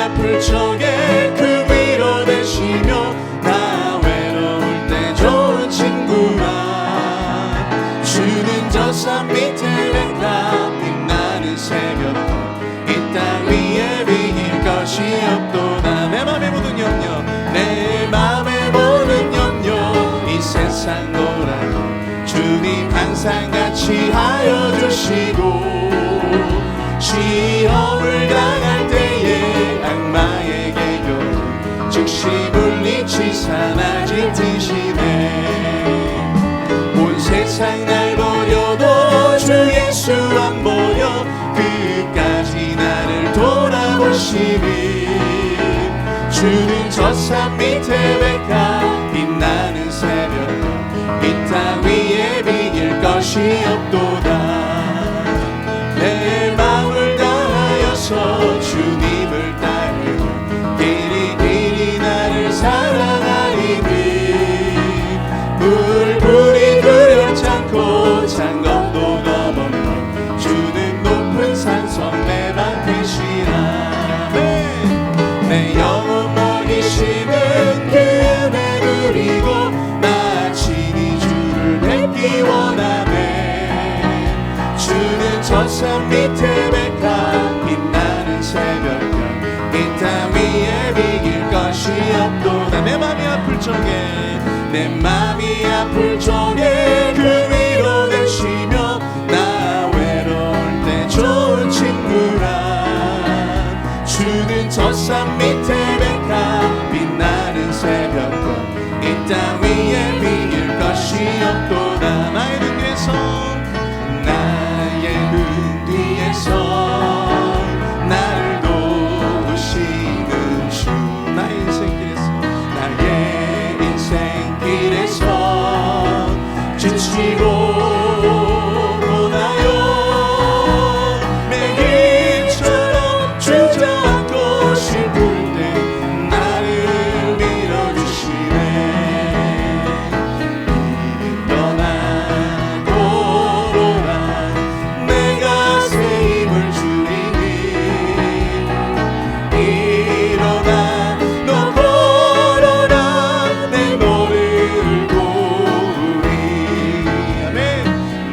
아플 적에 그 위로 되시며 나 외로울 때 좋은 친구라. 주는 저 산 밑에 백합 빛나는 새벽별 이 땅 위에 비길 것이 없도다. 내 맘의 모든 염려 내 맘의 모든 염려 이 세상 돌아도 주님 항상 같이 하여 주시고 시험을 당할 때에 악마에게 겨우 즉시 물리치 사나질 드시네. 온 세상 날 버려도 주 예수 안 보여 끝까지 나를 돌아보시니 주는 저 산 밑에 백합 빛나는 새벽별 이 땅 위에 비길 것이 없도다. 내 마음을 다하여서 주님을 따르며 길이 나를 사랑하리니 물불이 두렵지 않고 장검도 넘어며 주는 높은 산성 내 방 되시라. 내 영혼 먹이시는 그 은혜 누리고 나 친히 주를 뵙기 원하네. 주는 저 산 밑에 백합 빛나는 새벽별 이 땅 위에 비길 것이 없도다. 내 맘이 아플 적에 내 맘이 아플 적에 그 위로 되시며 나 외로울 때 좋은 친구라. 주는 저 산 밑에 백합 빛나는 새벽별 이 땅 위에 비길 것이 없도다. 나의 등 뒤에서 나의 등 뒤에서 나를 도우시는 주. 나의 인생길에서 나의 인생길에서 지치고 고나요 매일처럼 주저앉고 싶을 때 나를 밀어주시네. 일어나고라 내가 새 힘을 주리니 일어나 너 걸어라 내 너를 도우리. 아멘.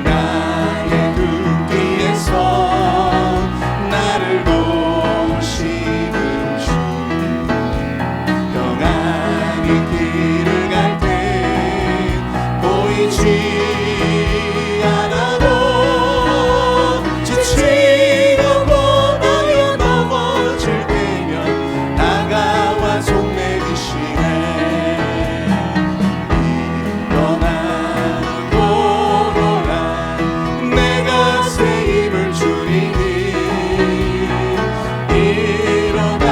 나의 등 뒤에서 나를 도우시는 주. 평안히 길을 갈 때 보이지 않아도 지치고 고나여 넘어질 때면 다가와 속내리시네. 일어나고라 내가 새 힘을 주리니 일어나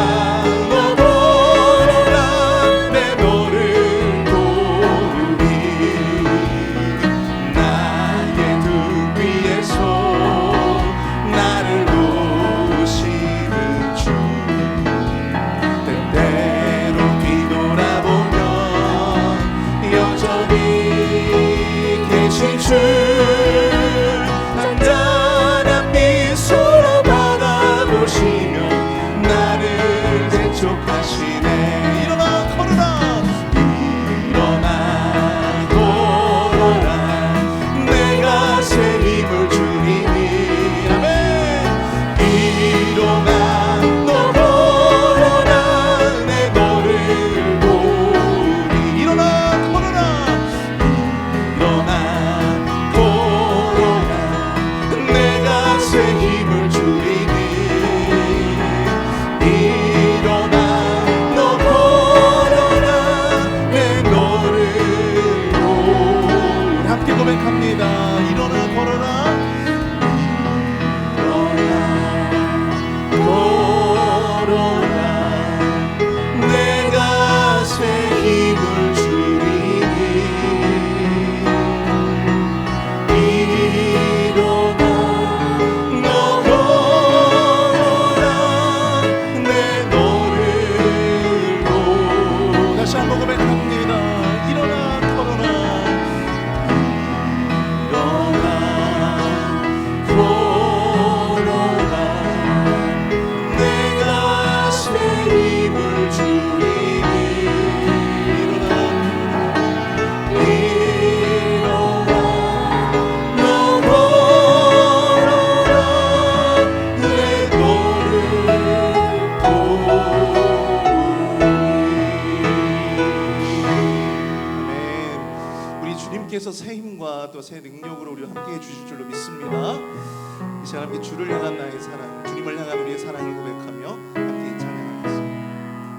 너 걸어라 내 너를 도우리. 나의 등 위에서 나를 도우시는 주. 때때로 뒤돌아보면 여전히 계신 주. 단단한 미소로 바라보시며 나를 대촉하시네. 일어나 걸어라 일어나 걸어라 내가 새 힘을 주리니. 아멘. 일어나 너 걸어라 내 너를 도우리. 일어나 걸어라 일어나 걸어라 내가 새 힘을 주리니 일어나 너 주님께서 새 힘과 또 새 능력으로 우리와 함께 해주실 줄로 믿습니다. 이 시간 함께 주를 향한 나의 사랑, 주님을 향한 우리의 사랑을 고백하며 함께 찬양하겠습니다.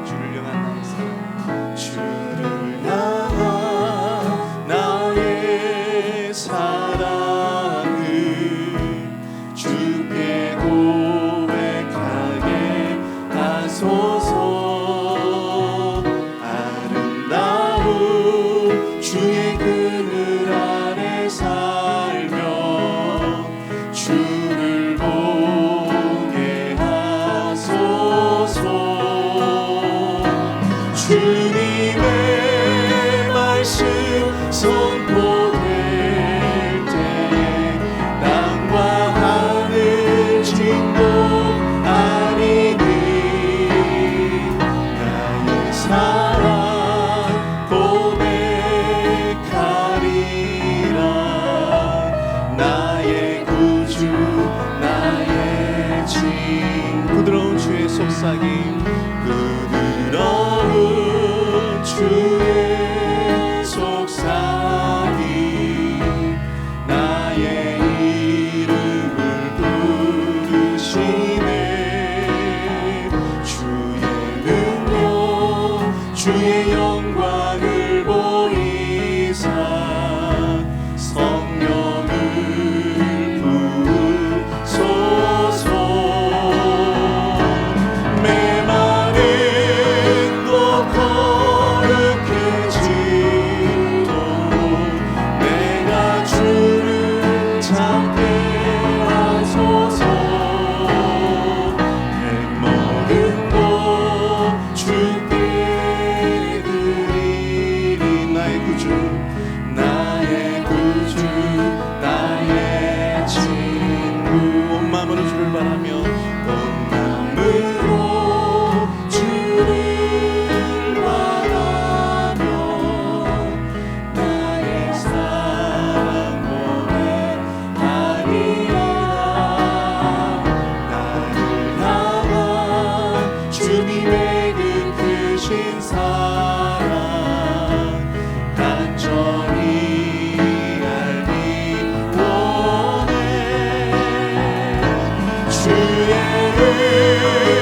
주를 향한 나의 사랑, 주를 향한 나의 사랑을 주께 고백하게 하소서. 아름다운 주의 그늘 아래 살며 주를 보게 하소서. 주님의 말씀 선포될 때에 땅과 하늘 진동하리니 나의 사랑 고백하리라. 나의 구주 나의 진 부드러운 주의 속삭임, 부드러운 주의 속삭임, 나의 이름을 부르시네. 주의 능력 주의 영광을 보이사 성령을 부으소서. 메마른 곳 거룩해지도록 내가 주를 찾게 하소서. 해먹은 곳 주께 드리리. 나의 구주 나의 구주 나의 친구. 온 마음으로 주를 바라며 온 마음으로 주를 바라며 나의 사랑 고백하리라. 나를 향한 주님의 그 크신 사랑 간절히 알기 원해. 주의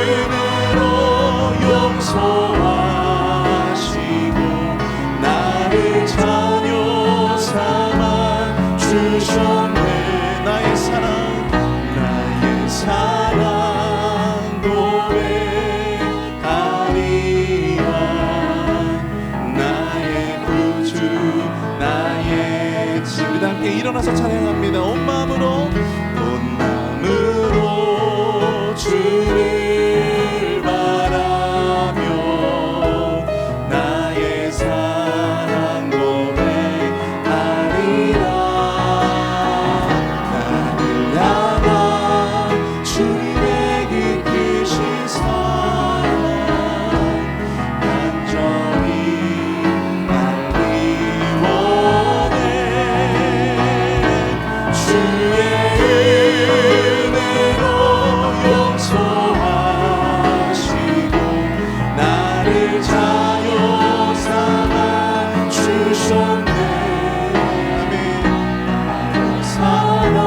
은혜로 용서하시고 나를 자녀 삼아 주셨네. 나의 사랑 나의 사랑 고백하리라. 나의 구주 나의 진. 우리 다 함께 일어나서 찬양합니다. 온 마음으로 주를 바라며 나의 사랑 고백하리라. 나를 향한 주님의 그 크신 사랑 간절히 알기 원해. 주의 은혜로 용서하시고 나를 자녀 삼아 주셨네. 아멘. 나의 사랑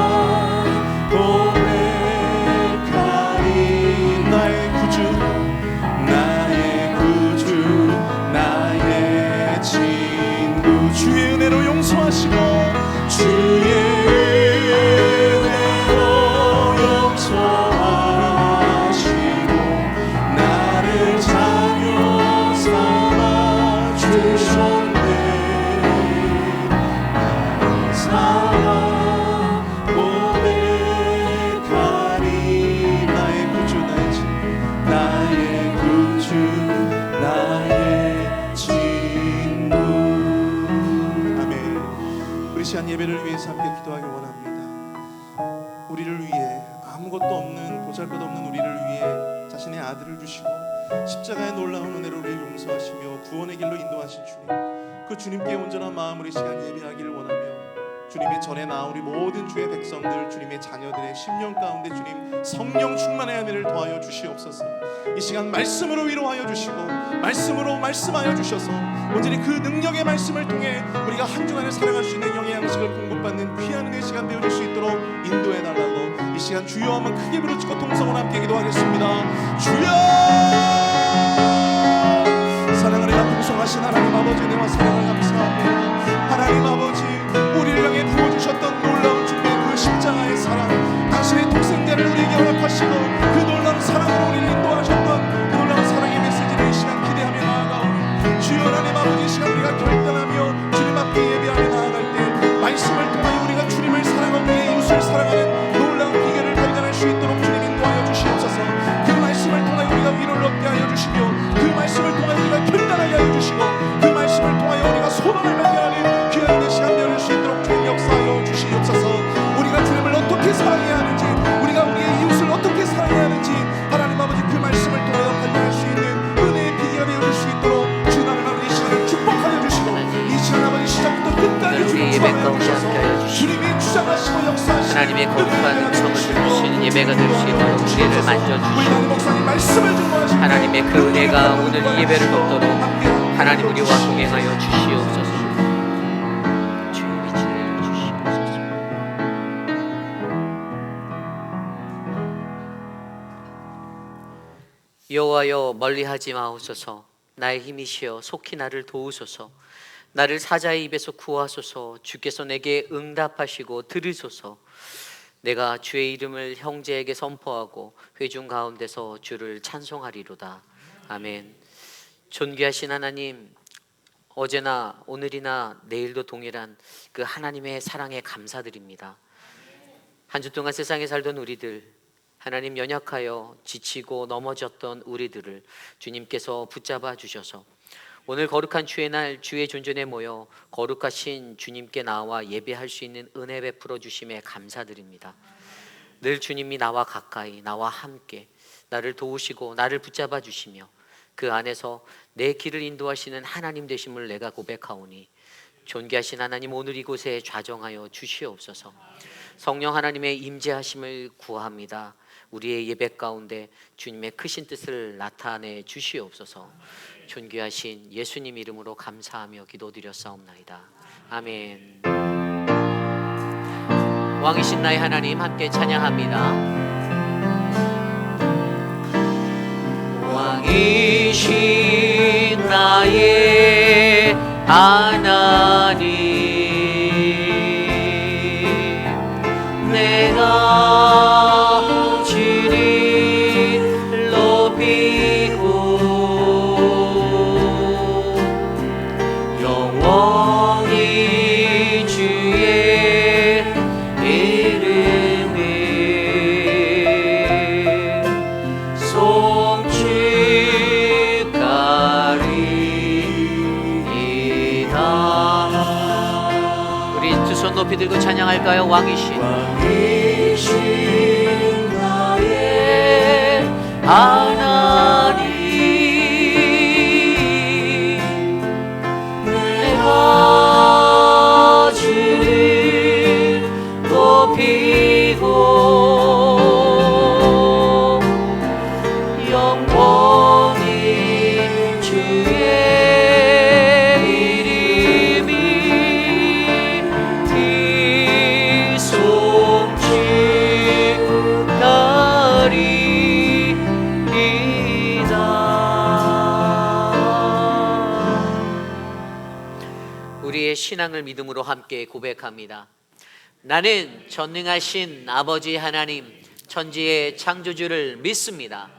고백하리. 나의 구주 나의 친구. 주의 은혜로 용서하시고 주의 은혜로 용서하시고 나를 자녀 삼아 주셨네. 나의 사랑 고백하리. 나의 구주 나의 친구. 아멘. 우리 시간 예배를 위해서 함께 기도하길 원합니다. 우리를 위해 아무것도 없는 보잘것없는 우리를 위해 자신의 아들을 주시고 십자가의 놀라운 은혜로 우리를 용서하시며 구원의 길로 인도하신 주님, 그 주님께 온전한 마음으로 이 시간 예배하기를 원하며 주님의 전에 나온 우리 모든 주의 백성들, 주님의 자녀들의 심령 가운데 주님 성령 충만의 은혜를 더하여 주시옵소서. 이 시간 말씀으로 위로하여 주시고 말씀으로 말씀하여 주셔서 온전히 그 능력의 말씀을 통해 우리가 한 주간을 살아갈 수 있는 영의 양식을 공급받는 귀한 은혜의 시간 되어줄 수 있도록 인도해 달라고 이 시간 주여 한번 크게 부르짖고 통성으로 함께 기도하겠습니다. 주여! 사랑을 해가 풍성하신 하나님 아버지, 은혜와 사랑을 감사합니다. 하나님 아버지, 우리를 향해 부어주셨던 놀라운 주님의 그 십자가의 사랑, 당신의 독생자를 우리에게 허락하시고 그 놀라운 사랑으로 우리를 인도하셨던 그 놀라운 사랑의 메시지를 이 시간 기대하며 나아가오니 주여 하나님 아버지, 이 시간 우리가 결단하며 주님 앞에 예배하며 나아갈 때 말씀을 통하여 우리가 주님을 사랑하고 우리의 이웃을 사랑하는 놀라운 비결을 발견할 수 있도록 주님 인도하여 주시옵소서. 그 말씀을 통하여 우리가 위로를 얻게 하여 주시며 그 말씀을 통하여 우리가 결단하게 하여 주시고 그 말씀을 통하여 우리가 소망을 발견하는 귀한 내 시간 되어줄 수 있도록 주님 역사하여 주시옵소서. 우리가 주님을 어떻게 사랑해야 하는지, 우리가 우리의 이웃을 어떻게 사랑해야 하는지 하나님 아버지 그 말씀을 통하여 발견할 수 있는 은혜의 비결이 되어줄 수 있도록 주 하나님 아버지 이 시간을 축복하여 주시고 이 시간 아버지 시작부터 끝까지 주님 주관하여 주셔서 주님이 주장하시고 역사하시고 하나님의 거룩한 음성을 들을 수 있는 예배가 될 수 있도록 우리를 만져주시고 하나님의 그 은혜가 오늘 이 예배를 돕도록 하나님 우리와 동행하여 주시옵소서. 주의 빛을 내려주시옵소서. 여호와여 멀리하지 마옵소서. 나의 힘이시여 속히 나를 도우소서. 나를 사자의 입에서 구하소서. 주께서 내게 응답하시고 들으소서. 내가 주의 이름을 형제에게 선포하고 회중 가운데서 주를 찬송하리로다. 아멘. 존귀하신 하나님, 어제나 오늘이나 내일도 동일한 그 하나님의 사랑에 감사드립니다. 한 주 동안 세상에 살던 우리들, 하나님 연약하여 지치고 넘어졌던 우리들을 주님께서 붙잡아 주셔서 오늘 거룩한 주의 날 주의 존전에 모여 거룩하신 주님께 나와 예배할 수 있는 은혜 베풀어 주심에 감사드립니다. 늘 주님이 나와 가까이 나와 함께 나를 도우시고 나를 붙잡아 주시며 그 안에서 내 길을 인도하시는 하나님 되심을 내가 고백하오니 존귀하신 하나님, 오늘 이곳에 좌정하여 주시옵소서. 성령 하나님의 임재하심을 구합니다. 우리의 예배 가운데 주님의 크신 뜻을 나타내 주시옵소서. 존귀하신 예수님 이름으로 감사하며 기도드렸사옵나이다. 아멘. 왕이신 나의 하나님 함께 찬양합니다. 왕이신 나의 하나님, 내가 주를 높이고 영원히 주의 이름을 송축하리이다. 우리 두 손 높이 들고 찬양할까요? 왕이신 나의 하나님, 내가 주를 높이고 영원히 주의 이름이 우리의 신앙을 믿음으로 함께 고백합니다. 나는 전능하신 아버지 하나님, 천지의 창조주를 믿습니다.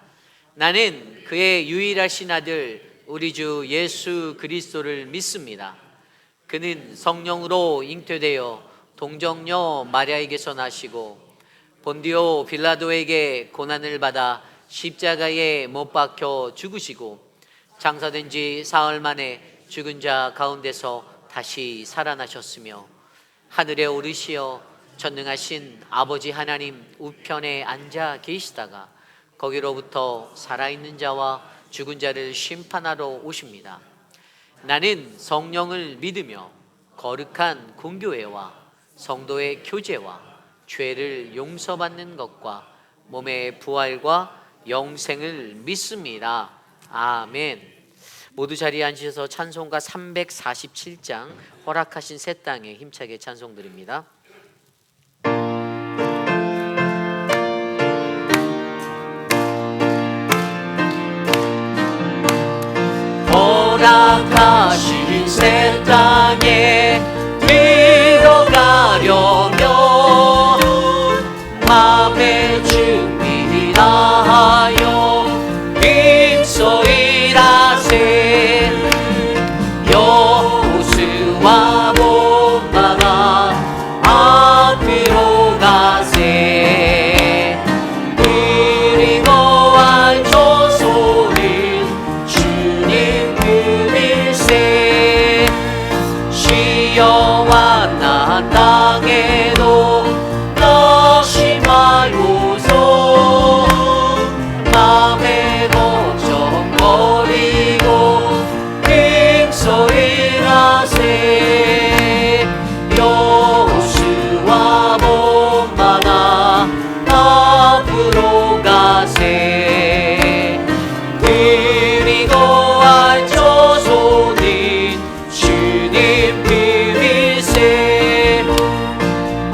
나는 그의 유일하신 아들 우리 주 예수 그리스도를 믿습니다. 그는 성령으로 잉태되어 동정녀 마리아에게서 나시고 본디오 빌라도에게 고난을 받아 십자가에 못 박혀 죽으시고 장사된 지 사흘 만에 죽은 자 가운데서 다시 살아나셨으며 하늘에 오르시어 전능하신 아버지 하나님 우편에 앉아 계시다가 거기로부터 살아있는 자와 죽은 자를 심판하러 오십니다. 나는 성령을 믿으며 거룩한 공교회와 성도의 교제와 죄를 용서받는 것과 몸의 부활과 영생을 믿습니다. 아멘. 모두 자리에 앉으셔서 찬송가 347장 허락하신 새 땅에 힘차게 찬송드립니다. 허락하신 새 땅에 들어가려면 마음의 준비 다하여 힘써일하세. 여호수아 본받아 앞으로 가세. 그리고 알조소는 주님 그일세. 시여와 나 땅에도 다시 말고서 맘에 걱정 버리고 힘써일하세. 여호수아 본받아 앞으로 가세. 그리고 알조소는 주님 그일세.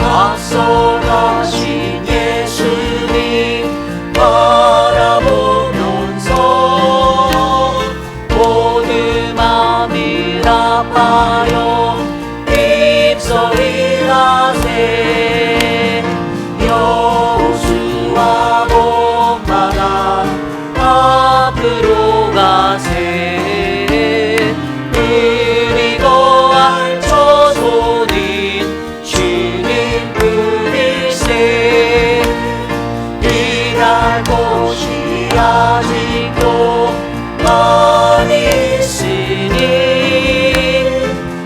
앞서가신 예수님 바라보면서 모든 마음을 아파요 힘써일하세. 여호수아 본받아 앞으로 가세. 그리고 알조소는 주님 그일세. 일할 곳이 아직도 많이 있으니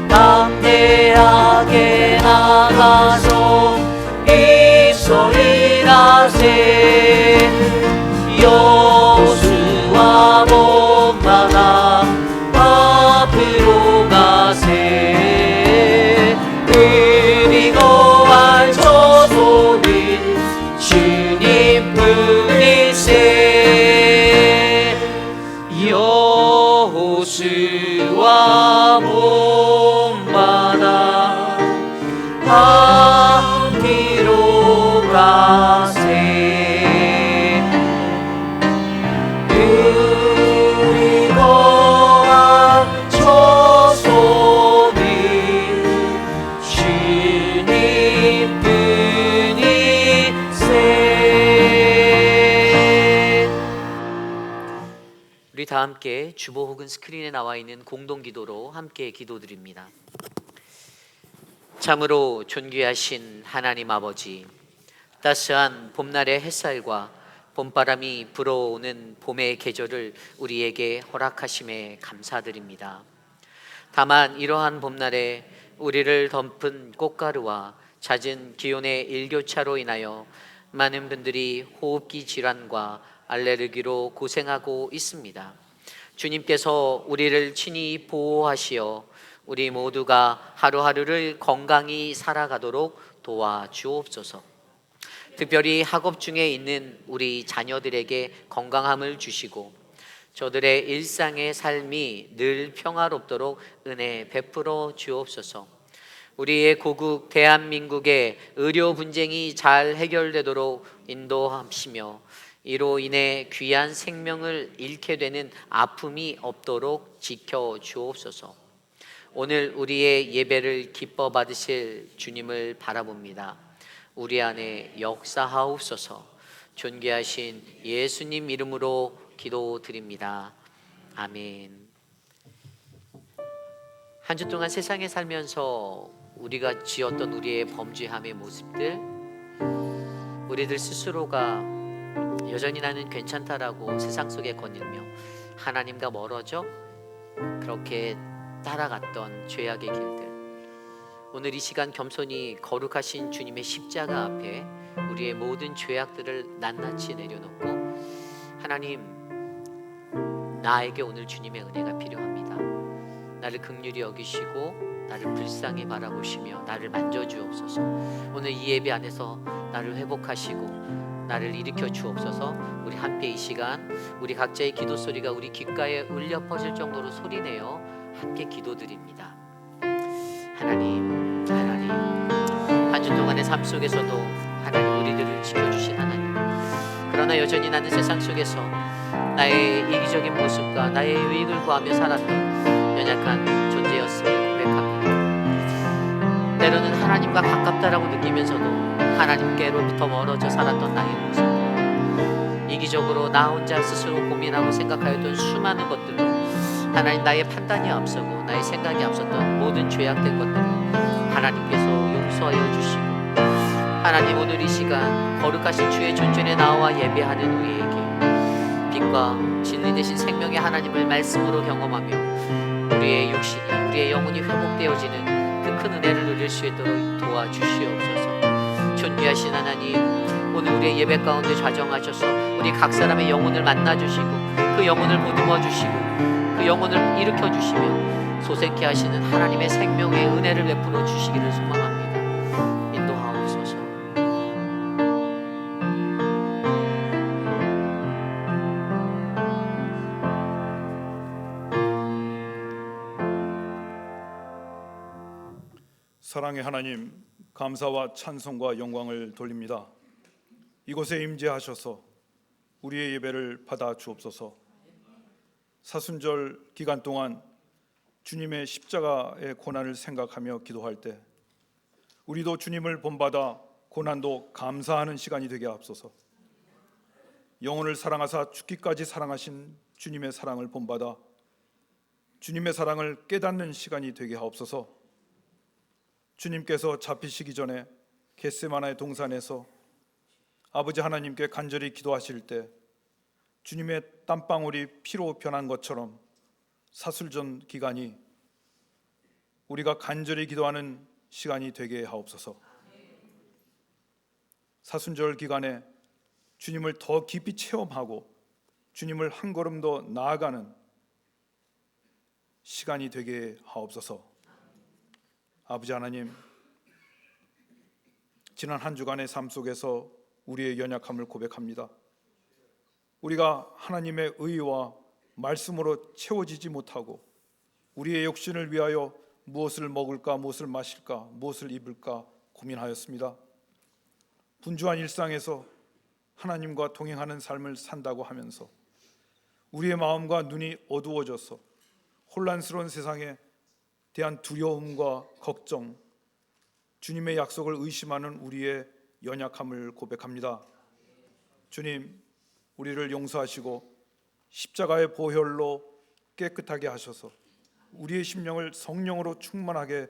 담대하게 나가서 입소일하세. 여호수아 본받아 앞으로 가세. 그리고 알조소는 주님 뿐일세. 여호수아 본받아 앞으로 가세. 그리고 알조소는 주님 뿐일세. 우리 다 함께 주보 혹은 스크린에 나와 있는 공동기도로 함께 기도드립니다. 참으로 존귀하신 하나님 아버지, 따스한 봄날의 햇살과 봄바람이 불어오는 봄의 계절을 우리에게 허락하심에 감사드립니다. 다만 이러한 봄날에 우리를 덮은 꽃가루와 잦은 기온의 일교차로 인하여 많은 분들이 호흡기 질환과 알레르기로 고생하고 있습니다. 주님께서 우리를 친히 보호하시어 우리 모두가 하루하루를 건강히 살아가도록 도와주옵소서. 특별히 학업 중에 있는 우리 자녀들에게 건강함을 주시고 저들의 일상의 삶이 늘 평화롭도록 은혜 베풀어 주옵소서. 우리의 고국 대한민국의 의료 분쟁이 잘 해결되도록 인도하시며 이로 인해 귀한 생명을 잃게 되는 아픔이 없도록 지켜 주옵소서. 오늘 우리의 예배를 기뻐 받으실 주님을 바라봅니다. 우리 안에 역사하옵소서. 존귀하신 예수님 이름으로 기도드립니다. 아멘. 한 주 동안 세상에 살면서 우리가 지었던 우리의 범죄함의 모습들, 우리들 스스로가 여전히 나는 괜찮다라고 세상 속에 거닐며 하나님과 멀어져 그렇게 따라갔던 죄악의 길들, 오늘 이 시간 겸손히 거룩하신 주님의 십자가 앞에 우리의 모든 죄악들을 낱낱이 내려놓고 하나님, 나에게 오늘 주님의 은혜가 필요합니다. 나를 긍휼히 여기시고 나를 불쌍히 바라보시며 나를 만져주옵소서. 오늘 이 예배 안에서 나를 회복하시고 나를 일으켜 주옵소서. 우리 함께 이 시간 우리 각자의 기도 소리가 우리 귓가에 울려 퍼질 정도로 소리내어 함께 기도드립니다. 하나님, 하나님, 한 주 동안의 삶 속에서도 하나님 우리들을 지켜주신 하나님, 그러나 여전히 나는 세상 속에서 나의 이기적인 모습과 나의 유익을 구하며 살았던 연약한 존재였음을 고백합니다. 때로는 하나님과 가깝다라고 느끼면서도 하나님께로부터 멀어져 살았던 나의 모습, 이기적으로 나 혼자 스스로 고민하고 생각하였던 수많은 것들로 하나님 나의 판단이 앞서고 나의 생각이 앞섰던 모든 죄악된 것들을 하나님께서 용서하여 주시고, 하나님 오늘 이 시간 거룩하신 주의 존전에 나와 예배하는 우리에게 빛과 진리 되신 생명의 하나님을 말씀으로 경험하며 우리의 육신이 우리의 영혼이 회복되어지는 그 큰 은혜를 누릴 수 있도록 도와주시옵소서. 존귀하신 하나님, 오늘 우리의 예배 가운데 좌정하셔서 우리 각 사람의 영혼을 만나주시고 그 영혼을 보듬어 주시고 그 영혼을 일으켜 주시며 소생케 하시는 하나님의 생명의 은혜를 베풀어 주시기를 소망합니다. 인도하옵소서. 사랑의 하나님, 감사와 찬송과 영광을 돌립니다. 이곳에 임재하셔서 우리의 예배를 받아 주옵소서. 사순절 기간 동안 주님의 십자가의 고난을 생각하며 기도할 때 우리도 주님을 본받아 고난도 감사하는 시간이 되게 하옵소서. 영혼을 사랑하사 죽기까지 사랑하신 주님의 사랑을 본받아 주님의 사랑을 깨닫는 시간이 되게 하옵소서. 주님께서 잡히시기 전에 겟세마나의 동산에서 아버지 하나님께 간절히 기도하실 때 주님의 땀방울이 피로 변한 것처럼 사술전 기간이 우리가 간절히 기도하는 시간이 되게 하옵소서. 사순절 기간에 주님을 더 깊이 체험하고 주님을 한 걸음 더 나아가는 시간이 되게 하옵소서. 아버지 하나님, 지난 한 주간의 삶 속에서 우리의 연약함을 고백합니다. 우리가 하나님의 의와 말씀으로 채워지지 못하고 우리의 욕심을 위하여 무엇을 먹을까, 무엇을 마실까, 무엇을 입을까 고민하였습니다. 분주한 일상에서 하나님과 동행하는 삶을 산다고 하면서 우리의 마음과 눈이 어두워져서 혼란스러운 세상에 대한 두려움과 걱정, 주님의 약속을 의심하는 우리의 연약함을 고백합니다. 주님, 우리를 용서하시고 십자가의 보혈로 깨끗하게 하셔서 우리의 심령을 성령으로 충만하게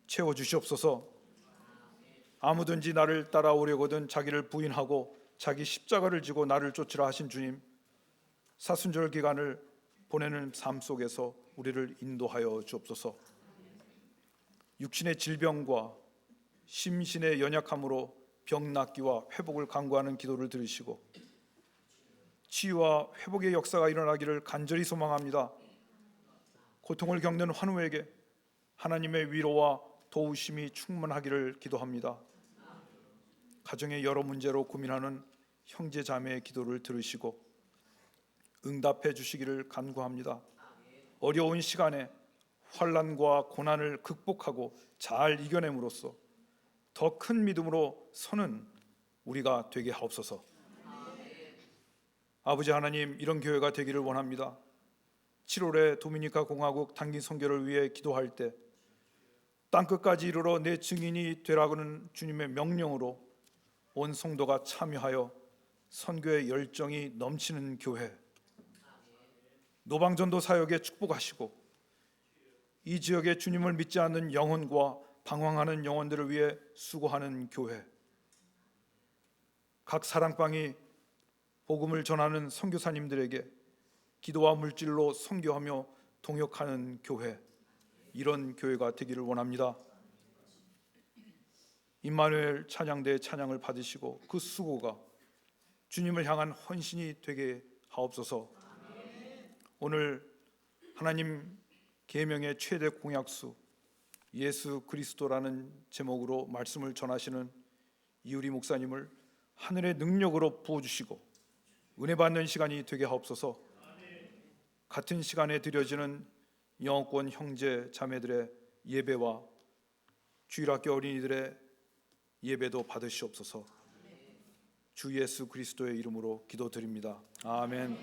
채워주시옵소서. 아무든지 나를 따라오려거든 자기를 부인하고 자기 십자가를 지고 나를 쫓으라 하신 주님, 사순절 기간을 보내는 삶 속에서 우리를 인도하여 주옵소서. 육신의 질병과 심신의 연약함으로 병 낫기와 회복을 간구하는 기도를 들으시고 치유와 회복의 역사가 일어나기를 간절히 소망합니다. 고통을 겪는 환우에게 하나님의 위로와 도우심이 충만하기를 기도합니다. 가정의 여러 문제로 고민하는 형제 자매의 기도를 들으시고 응답해 주시기를 간구합니다. 어려운 시간에 환난과 고난을 극복하고 잘 이겨냄으로써 더 큰 믿음으로 서는 우리가 되게 하옵소서. 아버지 하나님, 이런 교회가 되기를 원합니다. 7월에 도미니카 공화국 단기 선교를 위해 기도할 때 땅끝까지 이르러 내 증인이 되라고는 주님의 명령으로 온 성도가 참여하여 선교의 열정이 넘치는 교회, 노방전도 사역에 축복하시고 이 지역에 주님을 믿지 않는 영혼과 방황하는 영혼들을 위해 수고하는 교회, 각 사랑방이 복음을 전하는 선교사님들에게 기도와 물질로 선교하며 동역하는 교회, 이런 교회가 되기를 원합니다. 임마누엘 찬양대의 찬양을 받으시고 그 수고가 주님을 향한 헌신이 되게 하옵소서. 오늘 하나님 계명의 최대 공약수 예수 그리스도라는 제목으로 말씀을 전하시는 이우리 목사님을 하늘의 능력으로 부어주시고 은혜 받는 시간이 되게 하옵소서. 같은 시간에 드려지는 영어권 형제 자매들의 예배와 주일학교 어린이들의 예배도 받으시옵소서. 주 예수 그리스도의 이름으로 기도드립니다. 아멘.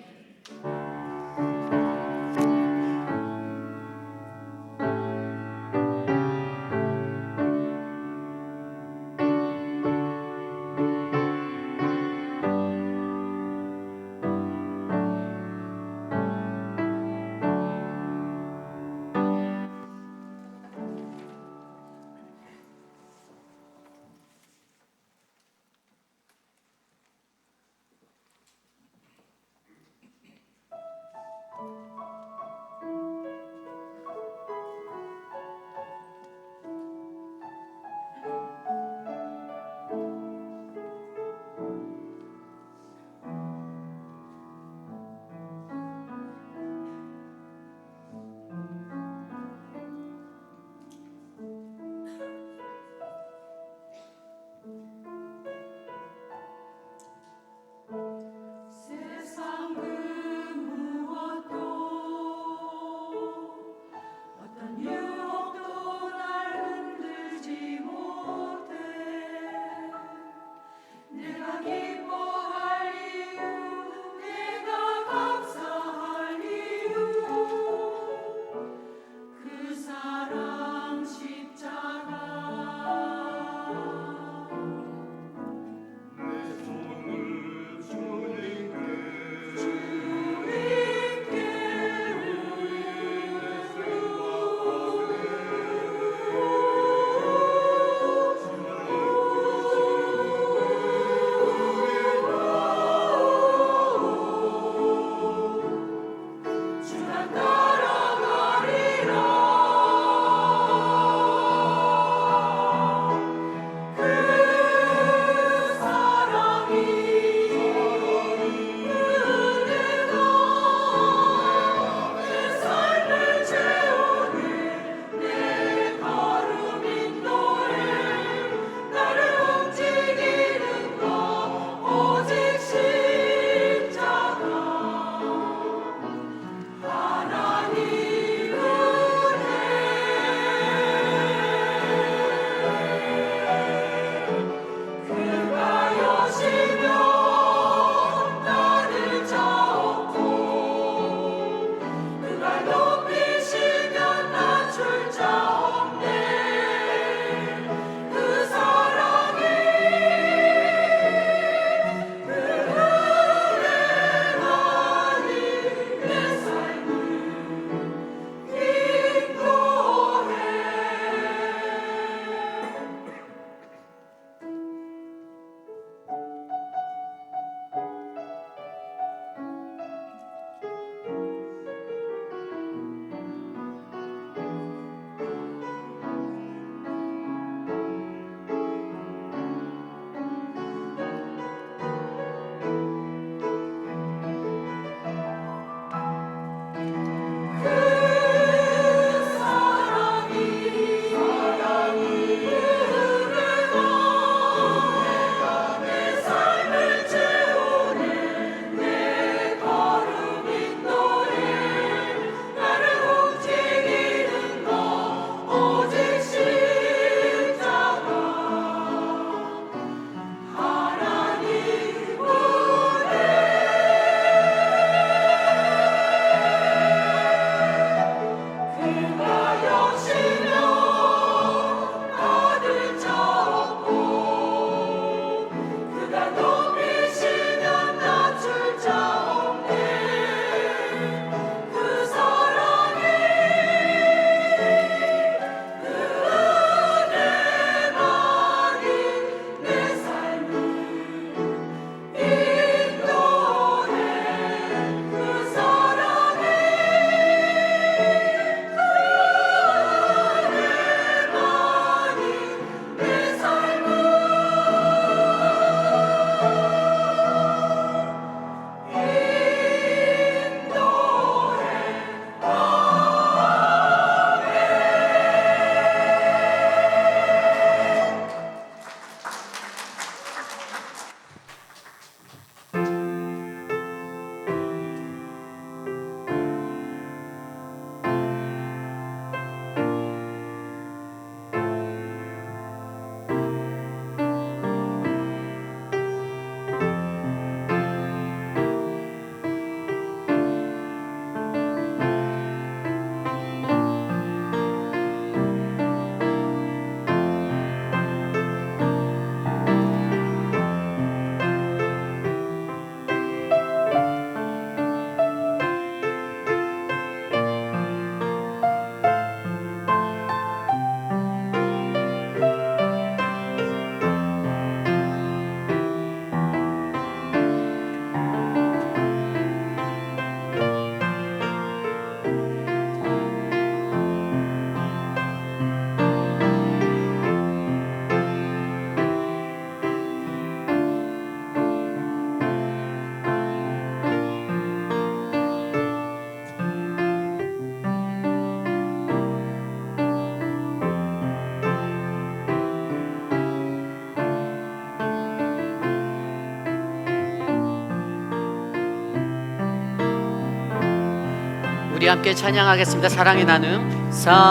우리 함께 찬양하겠습니다. 사랑의 나눔. 사랑의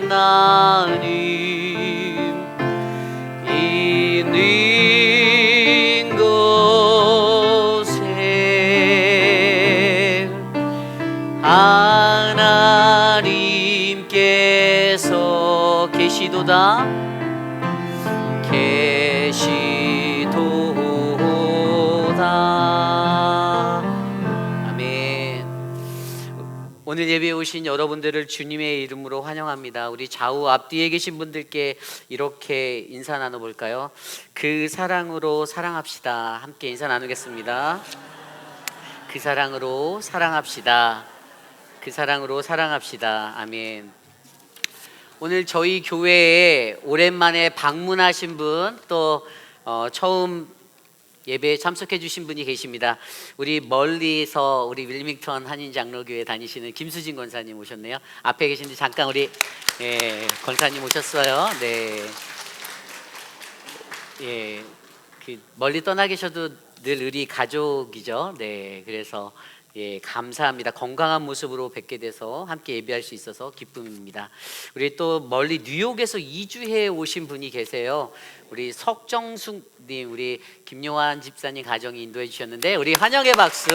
나눔 있는 곳에 하나님께서 계시도다 계시도다. 아멘. 오늘 예배에 오신 여러분들을 주님의 이름으로 환영합니다. 우리 좌우 앞뒤에 계신 분들께 이렇게 인사 나눠볼까요? 그 사랑으로 사랑합시다. 함께 인사 나누겠습니다. 그 사랑으로 사랑합시다. 그 사랑으로 사랑합시다. 아멘. 오늘 저희 교회에 오랜만에 방문하신 분, 또 처음 예배에 참석해 주신 분이 계십니다. 우리 멀리서 우리 윌밍턴 한인장로교회 다니시는 김수진 권사님 오셨네요. 앞에 계신데 잠깐 우리 권사님 오셨어요. 네. 예, 그 멀리 떠나 계셔도 늘 우리 가족이죠. 네, 그래서 감사합니다. 건강한 모습으로 뵙게 돼서 함께 예배할 수 있어서 기쁨입니다. 우리 또 멀리 뉴욕에서 이주해 오신 분이 계세요. 우리 석정숙님, 우리 김요한 집사님 가정이 인도해 주셨는데 우리 환영의 박수.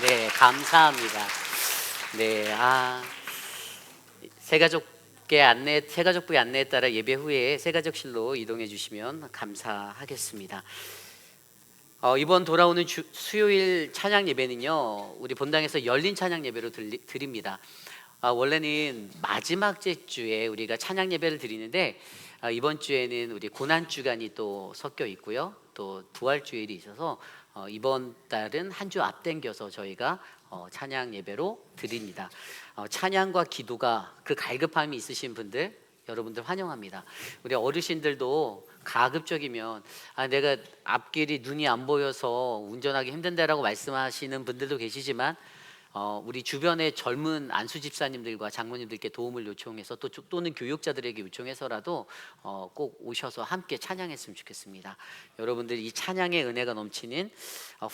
네, 감사합니다. 네, 새가족부의 안내에 따라 예배 후에 새가족실로 이동해 주시면 감사하겠습니다. 이번 돌아오는 수요일 찬양 예배는요, 우리 본당에서 열린 찬양 예배로 드립니다. 원래는 마지막 주에 우리가 찬양 예배를 드리는데 이번 주에는 우리 고난 주간이 또 섞여 있고요, 또 부활 주일이 있어서 이번 달은 한 주 앞당겨서 저희가 찬양 예배로 드립니다. 찬양과 기도가 그 갈급함이 있으신 분들, 여러분들 환영합니다. 우리 어르신들도 가급적이면 내가 앞길이 눈이 안 보여서 운전하기 힘든데라고 말씀하시는 분들도 계시지만 우리 주변의 젊은 안수 집사님들과 장모님들께 도움을 요청해서 또는 교육자들에게 요청해서라도 꼭 오셔서 함께 찬양했으면 좋겠습니다. 여러분들 이 찬양의 은혜가 넘치는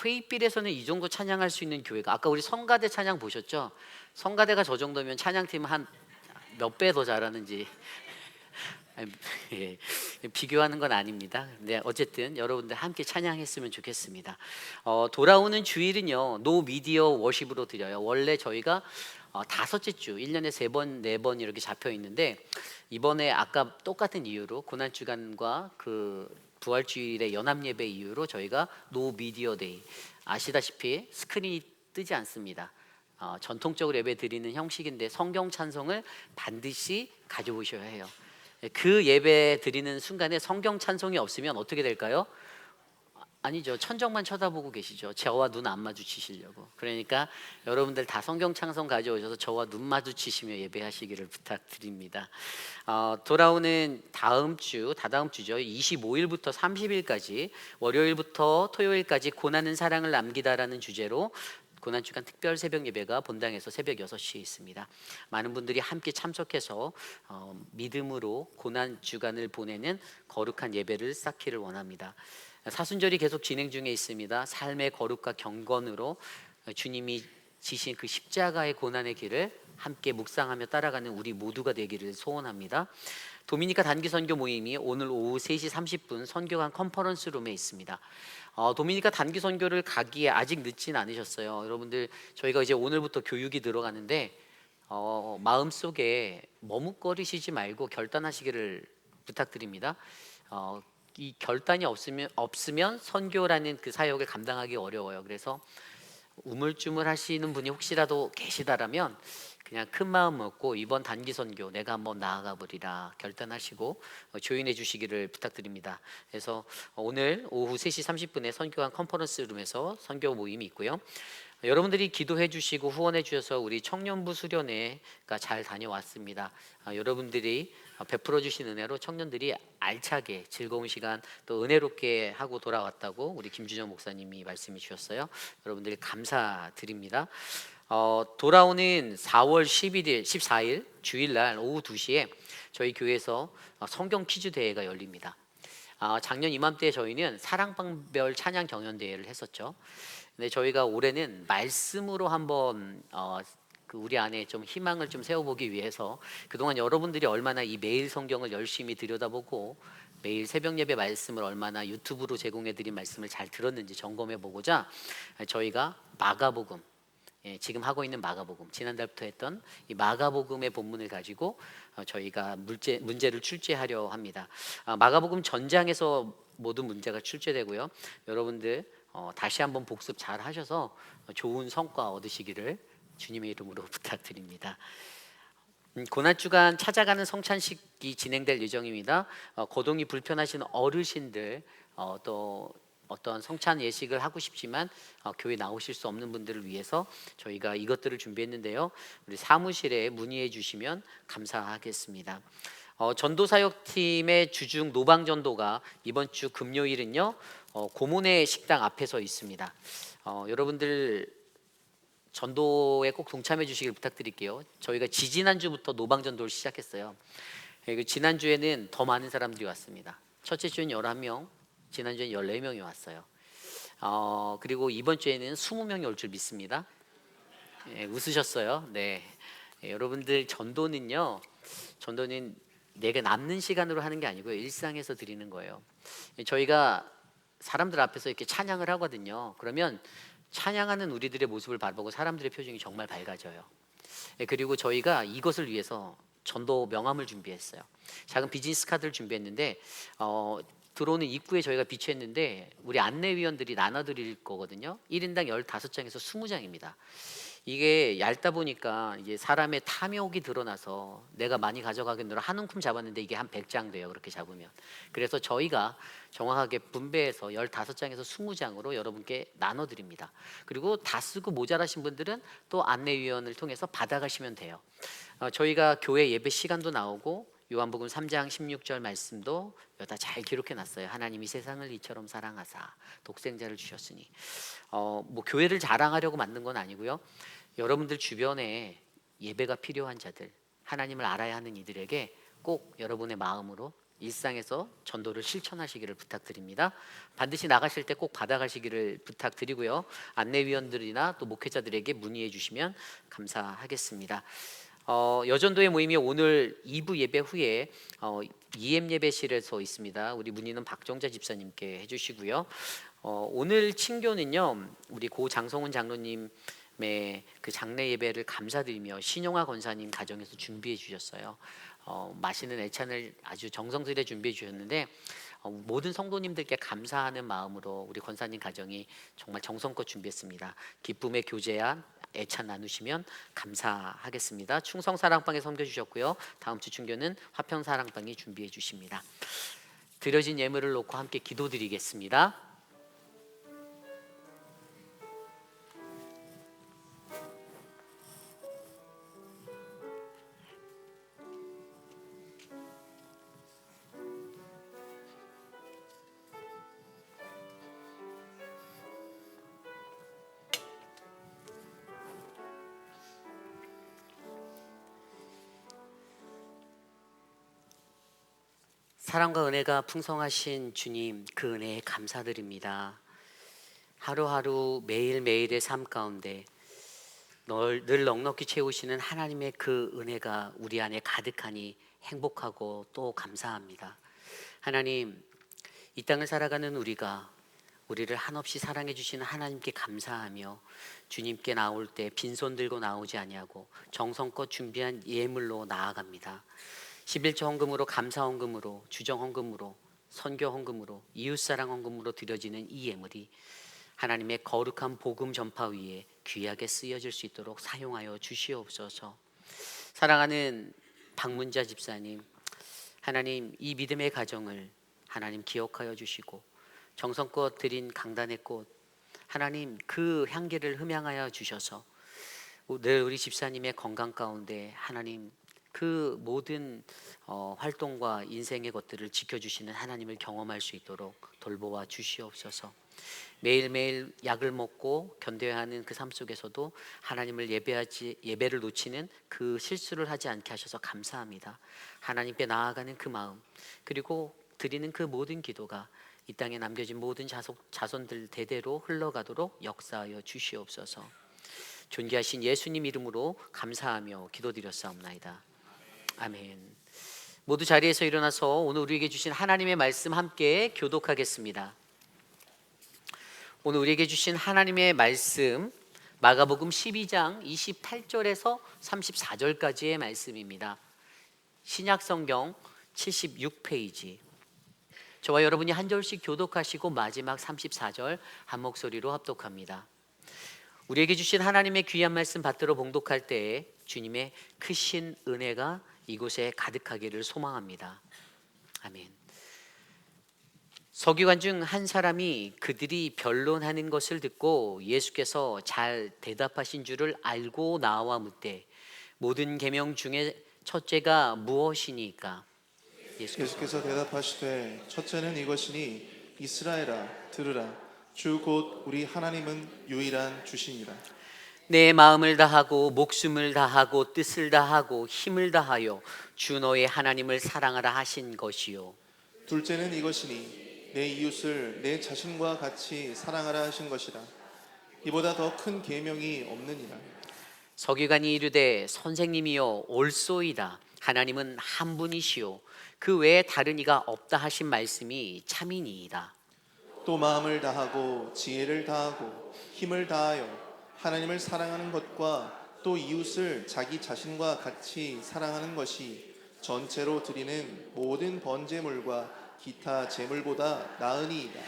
회의빌에서는 이 정도 찬양할 수 있는 교회가, 아까 우리 성가대 찬양 보셨죠? 성가대가 저 정도면 찬양팀은 한 몇 배 더 잘하는지 비교하는 건 아닙니다. 네, 어쨌든 여러분들 함께 찬양했으면 좋겠습니다. 돌아오는 주일은요, 노 미디어 워십으로 드려요. 원래 저희가 5째 주, 1년에 3번, 4번 이렇게 잡혀 있는데 이번에 아까 똑같은 이유로 고난 주간과 그 부활 주일의 연합 예배 이유로 저희가 노 미디어 데이, 아시다시피 스크린이 뜨지 않습니다. 전통적으로 예배 드리는 형식인데 성경 찬송을 반드시 가져오셔야 해요. 그 예배 드리는 순간에 성경 찬송이 없으면 어떻게 될까요? 아니죠. 천정만 쳐다보고 계시죠. 저와 눈 안 마주치시려고. 그러니까 여러분들 다 성경 찬송 가져오셔서 저와 눈 마주치시며 예배하시기를 부탁드립니다. 돌아오는 다다음 주죠. 25일부터 30일까지 월요일부터 토요일까지 고난은 사랑을 남기다라는 주제로 고난주간 특별 새벽 예배가 본당에서 새벽 6시에 있습니다. 많은 분들이 함께 참석해서 믿음으로 고난주간을 보내는 거룩한 예배를 쌓기를 원합니다. 사순절이 계속 진행 중에 있습니다. 삶의 거룩과 경건으로 주님이 지신 그 십자가의 고난의 길을 함께 묵상하며 따라가는 우리 모두가 되기를 소원합니다. 도미니카 단기 선교 모임이 오늘 오후 3시 30분 선교관 컨퍼런스 룸에 있습니다. 도미니카 단기 선교를 가기에 아직 늦진 않으셨어요. 여러분들 저희가 이제 오늘부터 교육이 들어가는데 마음속에 머뭇거리시지 말고 결단하시기를 부탁드립니다. 이 결단이 없으면 선교라는 그 사역을 감당하기 어려워요. 그래서 우물쭈물 하시는 분이 혹시라도 계시다라면 그냥 큰 마음 먹고 이번 단기 선교 내가 한번 나아가 보리라 결단하시고 조인해 주시기를 부탁드립니다. 그래서 오늘 오후 3시 30분에 선교관 컨퍼런스 룸에서 선교 모임이 있고요. 여러분들이 기도해 주시고 후원해 주셔서 우리 청년부 수련회가 잘 다녀왔습니다. 여러분들이 베풀어 주신 은혜로 청년들이 알차게 즐거운 시간 또 은혜롭게 하고 돌아왔다고 우리 김준영 목사님이 말씀해 주셨어요. 여러분들이 감사드립니다. 돌아오는 4월 14일 주일날 오후 2시에 저희 교회에서 성경 퀴즈 대회가 열립니다. 작년 이맘때 저희는 사랑방별 찬양 경연 대회를 했었죠. 근데 저희가 올해는 말씀으로 한번 그 우리 안에 좀 희망을 좀 세워보기 위해서 그동안 여러분들이 얼마나 이 매일 성경을 열심히 들여다보고 매일 새벽 예배 말씀을 얼마나 유튜브로 제공해드린 말씀을 잘 들었는지 점검해보고자 저희가 마가복음, 지금 하고 있는 마가복음, 지난달부터 했던 이 마가복음의 본문을 가지고 저희가 문제를 출제하려 합니다. 마가복음 전장에서 모든 문제가 출제되고요. 여러분들 다시 한번 복습 잘 하셔서 좋은 성과 얻으시기를 주님의 이름으로 부탁드립니다. 고난주간 찾아가는 성찬식이 진행될 예정입니다. 거동이 불편하신 어르신들 또 어떤 성찬 예식을 하고 싶지만 교회 나오실 수 없는 분들을 위해서 저희가 이것들을 준비했는데요. 우리 사무실에 문의해 주시면 감사하겠습니다. 전도사역팀의 주중 노방전도가 이번 주 금요일은요 고모네 식당 앞에서 있습니다. 여러분들 전도에 꼭 동참해 주시길 부탁드릴게요. 저희가 지지난주부터 노방전도를 시작했어요. 그리고 지난주에는 더 많은 사람들이 왔습니다. 첫째 주엔 11명, 지난주엔 14명이 왔어요. 그리고 이번 주에는 20명이 올 줄 믿습니다. 웃으셨어요. 네. 여러분들 전도는 내가 남는 시간으로 하는 게 아니고요. 일상에서 드리는 거예요. 저희가 사람들 앞에서 이렇게 찬양을 하거든요. 그러면 찬양하는 우리들의 모습을 바라보고 사람들의 표정이 정말 밝아져요. 그리고 저희가 이것을 위해서 전도 명함을 준비했어요. 작은 비즈니스 카드를 준비했는데 들어오는 입구에 저희가 비치했는데 우리 안내위원들이 나눠드릴 거거든요. 1인당 15장에서 20장입니다. 이게 얇다 보니까 이게 사람의 탐욕이 드러나서 내가 많이 가져가겠노라 한 움큼 잡았는데 이게 한 100장 돼요. 그렇게 잡으면. 그래서 저희가 정확하게 분배해서 15장에서 20장으로 여러분께 나눠드립니다. 그리고 다 쓰고 모자라신 분들은 또 안내위원을 통해서 받아가시면 돼요. 저희가 교회 예배 시간도 나오고 요한복음 3장 16절 말씀도 여기다 잘 기록해 놨어요. 하나님이 세상을 이처럼 사랑하사 독생자를 주셨으니 뭐 교회를 자랑하려고 만든 건 아니고요. 여러분들 주변에 예배가 필요한 자들, 하나님을 알아야 하는 이들에게 꼭 여러분의 마음으로 일상에서 전도를 실천하시기를 부탁드립니다. 반드시 나가실 때 꼭 받아가시기를 부탁드리고요. 안내위원들이나 또 목회자들에게 문의해 주시면 감사하겠습니다. 여전도의 모임이 오늘 2부 예배 후에 EM 예배실에서 있습니다. 우리 문의는 박정자 집사님께 해주시고요. 오늘 친교는요 우리 고 장성훈 장로님의 그 장례 예배를 감사드리며 신용화 권사님 가정에서 준비해 주셨어요. 맛있는 애찬을 아주 정성스레 준비해 주셨는데 모든 성도님들께 감사하는 마음으로 우리 권사님 가정이 정말 정성껏 준비했습니다. 기쁨의 교제야 애찬 나누시면 감사하겠습니다. 충성사랑방에 섬겨주셨고요. 다음 주 충교는 화평사랑방이 준비해 주십니다. 드려진 예물을 놓고 함께 기도드리겠습니다. 사랑과 은혜가 풍성하신 주님, 그 은혜에 감사드립니다. 하루하루 매일매일의 삶 가운데 늘 넉넉히 채우시는 하나님의 그 은혜가 우리 안에 가득하니 행복하고 또 감사합니다. 하나님, 이 땅을 살아가는 우리를 한없이 사랑해 주시는 하나님께 감사하며 주님께 나올 때 빈손 들고 나오지 아니하고 정성껏 준비한 예물로 나아갑니다. 11조 헌금으로, 감사 헌금으로, 주정 헌금으로, 선교 헌금으로, 이웃사랑 헌금으로 드려지는 이 예물이 하나님의 거룩한 복음 전파 위에 귀하게 쓰여질 수 있도록 사용하여 주시옵소서. 사랑하는 박문자 집사님, 하나님 이 믿음의 가정을 하나님 기억하여 주시고 정성껏 드린 강단의 꽃 하나님 그 향기를 흠양하여 주셔서 늘 우리 집사님의 건강 가운데 하나님 그 모든 활동과 인생의 것들을 지켜주시는 하나님을 경험할 수 있도록 돌보아 주시옵소서. 매일매일 약을 먹고 견뎌야 하는 그 삶 속에서도 하나님을 예배를 놓치는 그 실수를 하지 않게 하셔서 감사합니다. 하나님께 나아가는 그 마음 그리고 드리는 그 모든 기도가 이 땅에 남겨진 모든 자손들 대대로 흘러가도록 역사하여 주시옵소서. 존귀하신 예수님 이름으로 감사하며 기도드렸사옵나이다. 아멘. 모두 자리에서 일어나서 오늘 우리에게 주신 하나님의 말씀 함께 교독하겠습니다. 오늘 우리에게 주신 하나님의 말씀 마가복음 12장 28절에서 34절까지의 말씀입니다. 신약성경 76페이지. 저와 여러분이 한 절씩 교독하시고 마지막 34절 한 목소리로 합독합니다. 우리에게 주신 하나님의 귀한 말씀 받들어 봉독할 때에 주님의 크신 은혜가 이곳에 가득하기를 소망합니다. 아멘. 서기관 중 한 사람이 그들이 변론하는 것을 듣고 예수께서 잘 대답하신 줄을 알고 나와 묻되 모든 계명 중에 첫째가 무엇이니까? 예수께서 대답하시되 첫째는 이것이니 이스라엘아 들으라 주 곧 우리 하나님은 유일한 주시니라. 내 마음을 다하고 목숨을 다하고 뜻을 다하고 힘을 다하여 주 너의 하나님을 사랑하라 하신 것이요. 둘째는 이것이니 내 이웃을 내 자신과 같이 사랑하라 하신 것이라. 이보다 더 큰 계명이 없느니라. 서기관이 이르되 선생님이여 옳소이다. 하나님은 한 분이시요 그 외에 다른 이가 없다 하신 말씀이 참이니이다. 또 마음을 다하고 지혜를 다하고 힘을 다하여 하나님을 사랑하는 것과 또 이웃을 자기 자신과 같이 사랑하는 것이 전체로 드리는 모든 번제물과 기타 제물보다 나으니이다.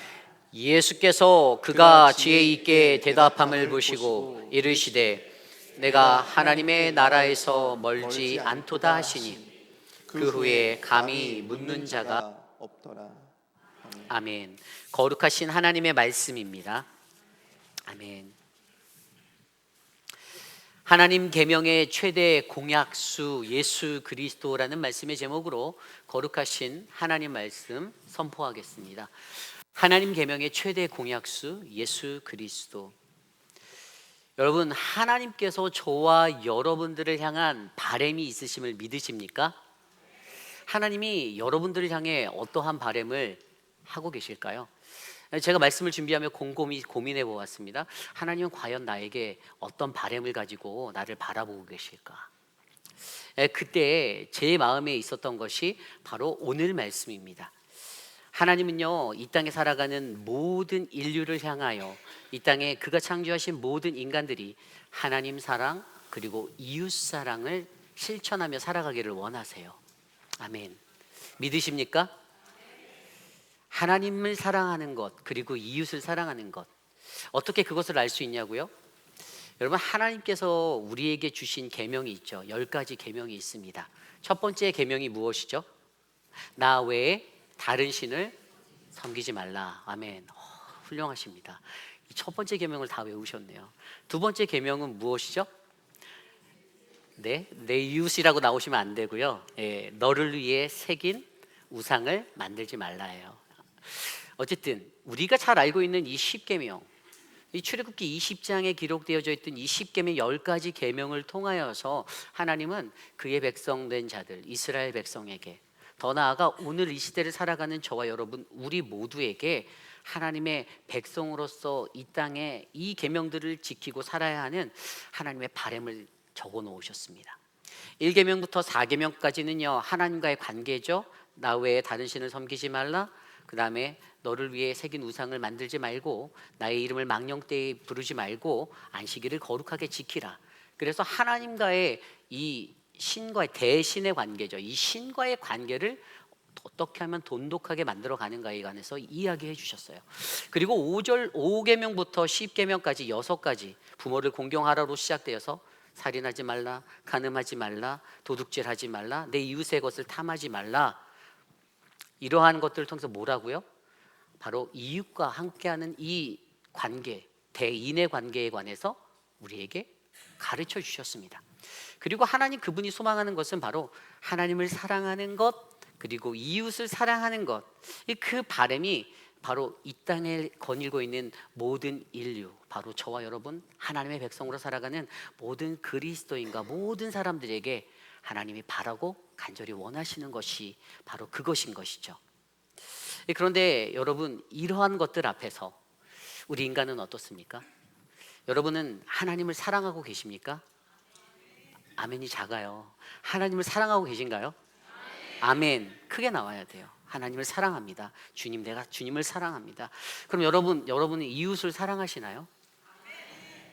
예수께서 그가 지혜 있게 대답함을 보시고 이르시되 내가 하나님의 나라에서 멀지 않도다 하시니 그 후에 감히 묻는 자가 없더라. 아멘. 거룩하신 하나님의 말씀입니다. 아멘. 하나님 계명의 최대 공약수 예수 그리스도라는 말씀의 제목으로 거룩하신 하나님 말씀 선포하겠습니다. 하나님 계명의 최대 공약수 예수 그리스도. 여러분, 하나님께서 저와 여러분들을 향한 바람이 있으심을 믿으십니까? 하나님이 여러분들을 향해 어떠한 바람을 하고 계실까요? 제가 말씀을 준비하며 곰곰이 고민해 보았습니다. 하나님은 과연 나에게 어떤 바람을 가지고 나를 바라보고 계실까? 그때 제 마음에 있었던 것이 바로 오늘 말씀입니다. 하나님은요, 이 땅에 살아가는 모든 인류를 향하여 이 땅에 그가 창조하신 모든 인간들이 하나님 사랑 그리고 이웃 사랑을 실천하며 살아가기를 원하세요. 아멘. 믿으십니까? 하나님을 사랑하는 것 그리고 이웃을 사랑하는 것, 어떻게 그것을 알 수 있냐고요? 여러분, 하나님께서 우리에게 주신 계명이 있죠. 10가지 계명이 있습니다. 첫 번째 계명이 무엇이죠? 나 외에 다른 신을 섬기지 말라. 아멘. 훌륭하십니다. 첫 번째 계명을 다 외우셨네요. 두 번째 계명은 무엇이죠? 네, 내 이웃이라고 나오시면 안 되고요. 너를 위해 새긴 우상을 만들지 말라예요. 어쨌든 우리가 잘 알고 있는 이 10계명, 이 출애굽기 20장에 기록되어져 있던 이 10계명 10가지 계명을 통하여서 하나님은 그의 백성된 자들 이스라엘 백성에게, 더 나아가 오늘 이 시대를 살아가는 저와 여러분 우리 모두에게 하나님의 백성으로서 이 땅에 이 계명들을 지키고 살아야 하는 하나님의 바람을 적어 놓으셨습니다. 1계명부터 4계명까지는요 하나님과의 관계죠. 나 외에 다른 신을 섬기지 말라. 그 다음에 너를 위해 새긴 우상을 만들지 말고 나의 이름을 망령되이 부르지 말고 안식일을 거룩하게 지키라. 그래서 하나님과의 이 신과의 대신의 관계죠. 이 신과의 관계를 어떻게 하면 돈독하게 만들어 가는가에 관해서 이야기해 주셨어요. 그리고 5계명부터 10계명까지 6가지 부모를 공경하라로 시작되어서 살인하지 말라, 간음하지 말라, 도둑질하지 말라, 내 이웃의 것을 탐하지 말라. 이러한 것들을 통해서 뭐라고요? 바로 이웃과 함께하는 이 관계, 대인의 관계에 관해서 우리에게 가르쳐 주셨습니다. 그리고 하나님 그분이 소망하는 것은 바로 하나님을 사랑하는 것 그리고 이웃을 사랑하는 것. 그 바람이 바로 이 땅에 거닐고 있는 모든 인류, 바로 저와 여러분 하나님의 백성으로 살아가는 모든 그리스도인과 모든 사람들에게 하나님이 바라고 간절히 원하시는 것이 바로 그것인 것이죠. 그런데 여러분, 이러한 것들 앞에서 우리 인간은 어떻습니까? 여러분은 하나님을 사랑하고 계십니까? 아멘이 작아요. 하나님을 사랑하고 계신가요? 아멘. 크게 나와야 돼요. 하나님을 사랑합니다. 주님, 내가 주님을 사랑합니다. 그럼 여러분은 이웃을 사랑하시나요?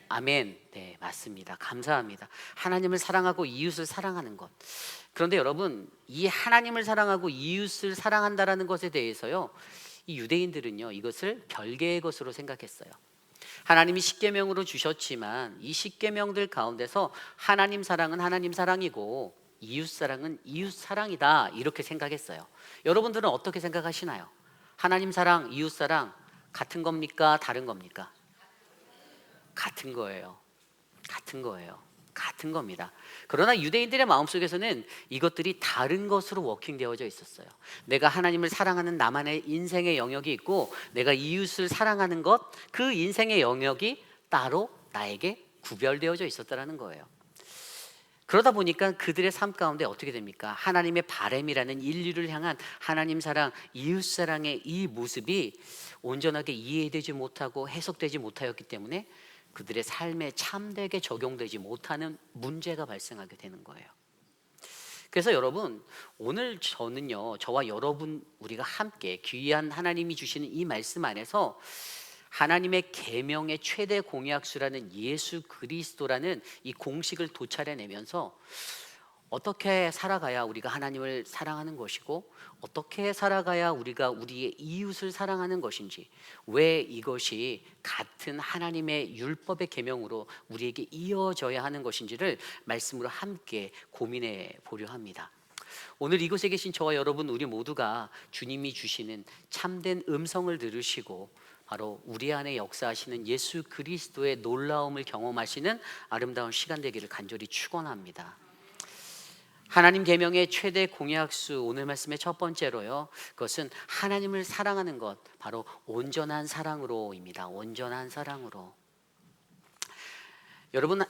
아멘. 네, 맞습니다. 감사합니다. 하나님을 사랑하고 이웃을 사랑하는 것. 그런데 여러분, 이 하나님을 사랑하고 이웃을 사랑한다라는 것에 대해서요, 이 유대인들은요, 이것을 별개의 것으로 생각했어요. 하나님이 십계명으로 주셨지만 이 십계명들 가운데서 하나님 사랑은 하나님 사랑이고 이웃 사랑은 이웃 사랑이다, 이렇게 생각했어요. 여러분들은 어떻게 생각하시나요? 하나님 사랑, 이웃 사랑 같은 겁니까? 다른 겁니까? 같은 거예요. 같은 거예요. 같은 겁니다. 그러나 유대인들의 마음속에서는 이것들이 다른 것으로 워킹되어져 있었어요. 내가 하나님을 사랑하는 나만의 인생의 영역이 있고, 내가 이웃을 사랑하는 것, 그 인생의 영역이 따로 나에게 구별되어져 있었다는 거예요. 그러다 보니까 그들의 삶 가운데 어떻게 됩니까? 하나님의 바램이라는 인류를 향한 하나님 사랑, 이웃 사랑의 이 모습이 온전하게 이해되지 못하고 해석되지 못하였기 때문에 그들의 삶에 참되게 적용되지 못하는 문제가 발생하게 되는 거예요. 그래서 여러분, 오늘 저와 여러분, 우리가 함께 귀한 하나님이 주시는 이 말씀 안에서 하나님의 계명의 최대 공약수라는 예수 그리스도라는 이 공식을 도찰해내면서 어떻게 살아가야 우리가 하나님을 사랑하는 것이고, 어떻게 살아가야 우리가 우리의 이웃을 사랑하는 것인지, 왜 이것이 같은 하나님의 율법의 계명으로 우리에게 이어져야 하는 것인지를 말씀으로 함께 고민해 보려 합니다. 오늘 이곳에 계신 저와 여러분, 우리 모두가 주님이 주시는 참된 음성을 들으시고 바로 우리 안에 역사하시는 예수 그리스도의 놀라움을 경험하시는 아름다운 시간 되기를 간절히 축원합니다. 하나님 계명의 최대 공약수, 오늘 말씀의 첫 번째로요, 그것은 하나님을 사랑하는 것, 바로 온전한 사랑으로입니다. 온전한 사랑으로.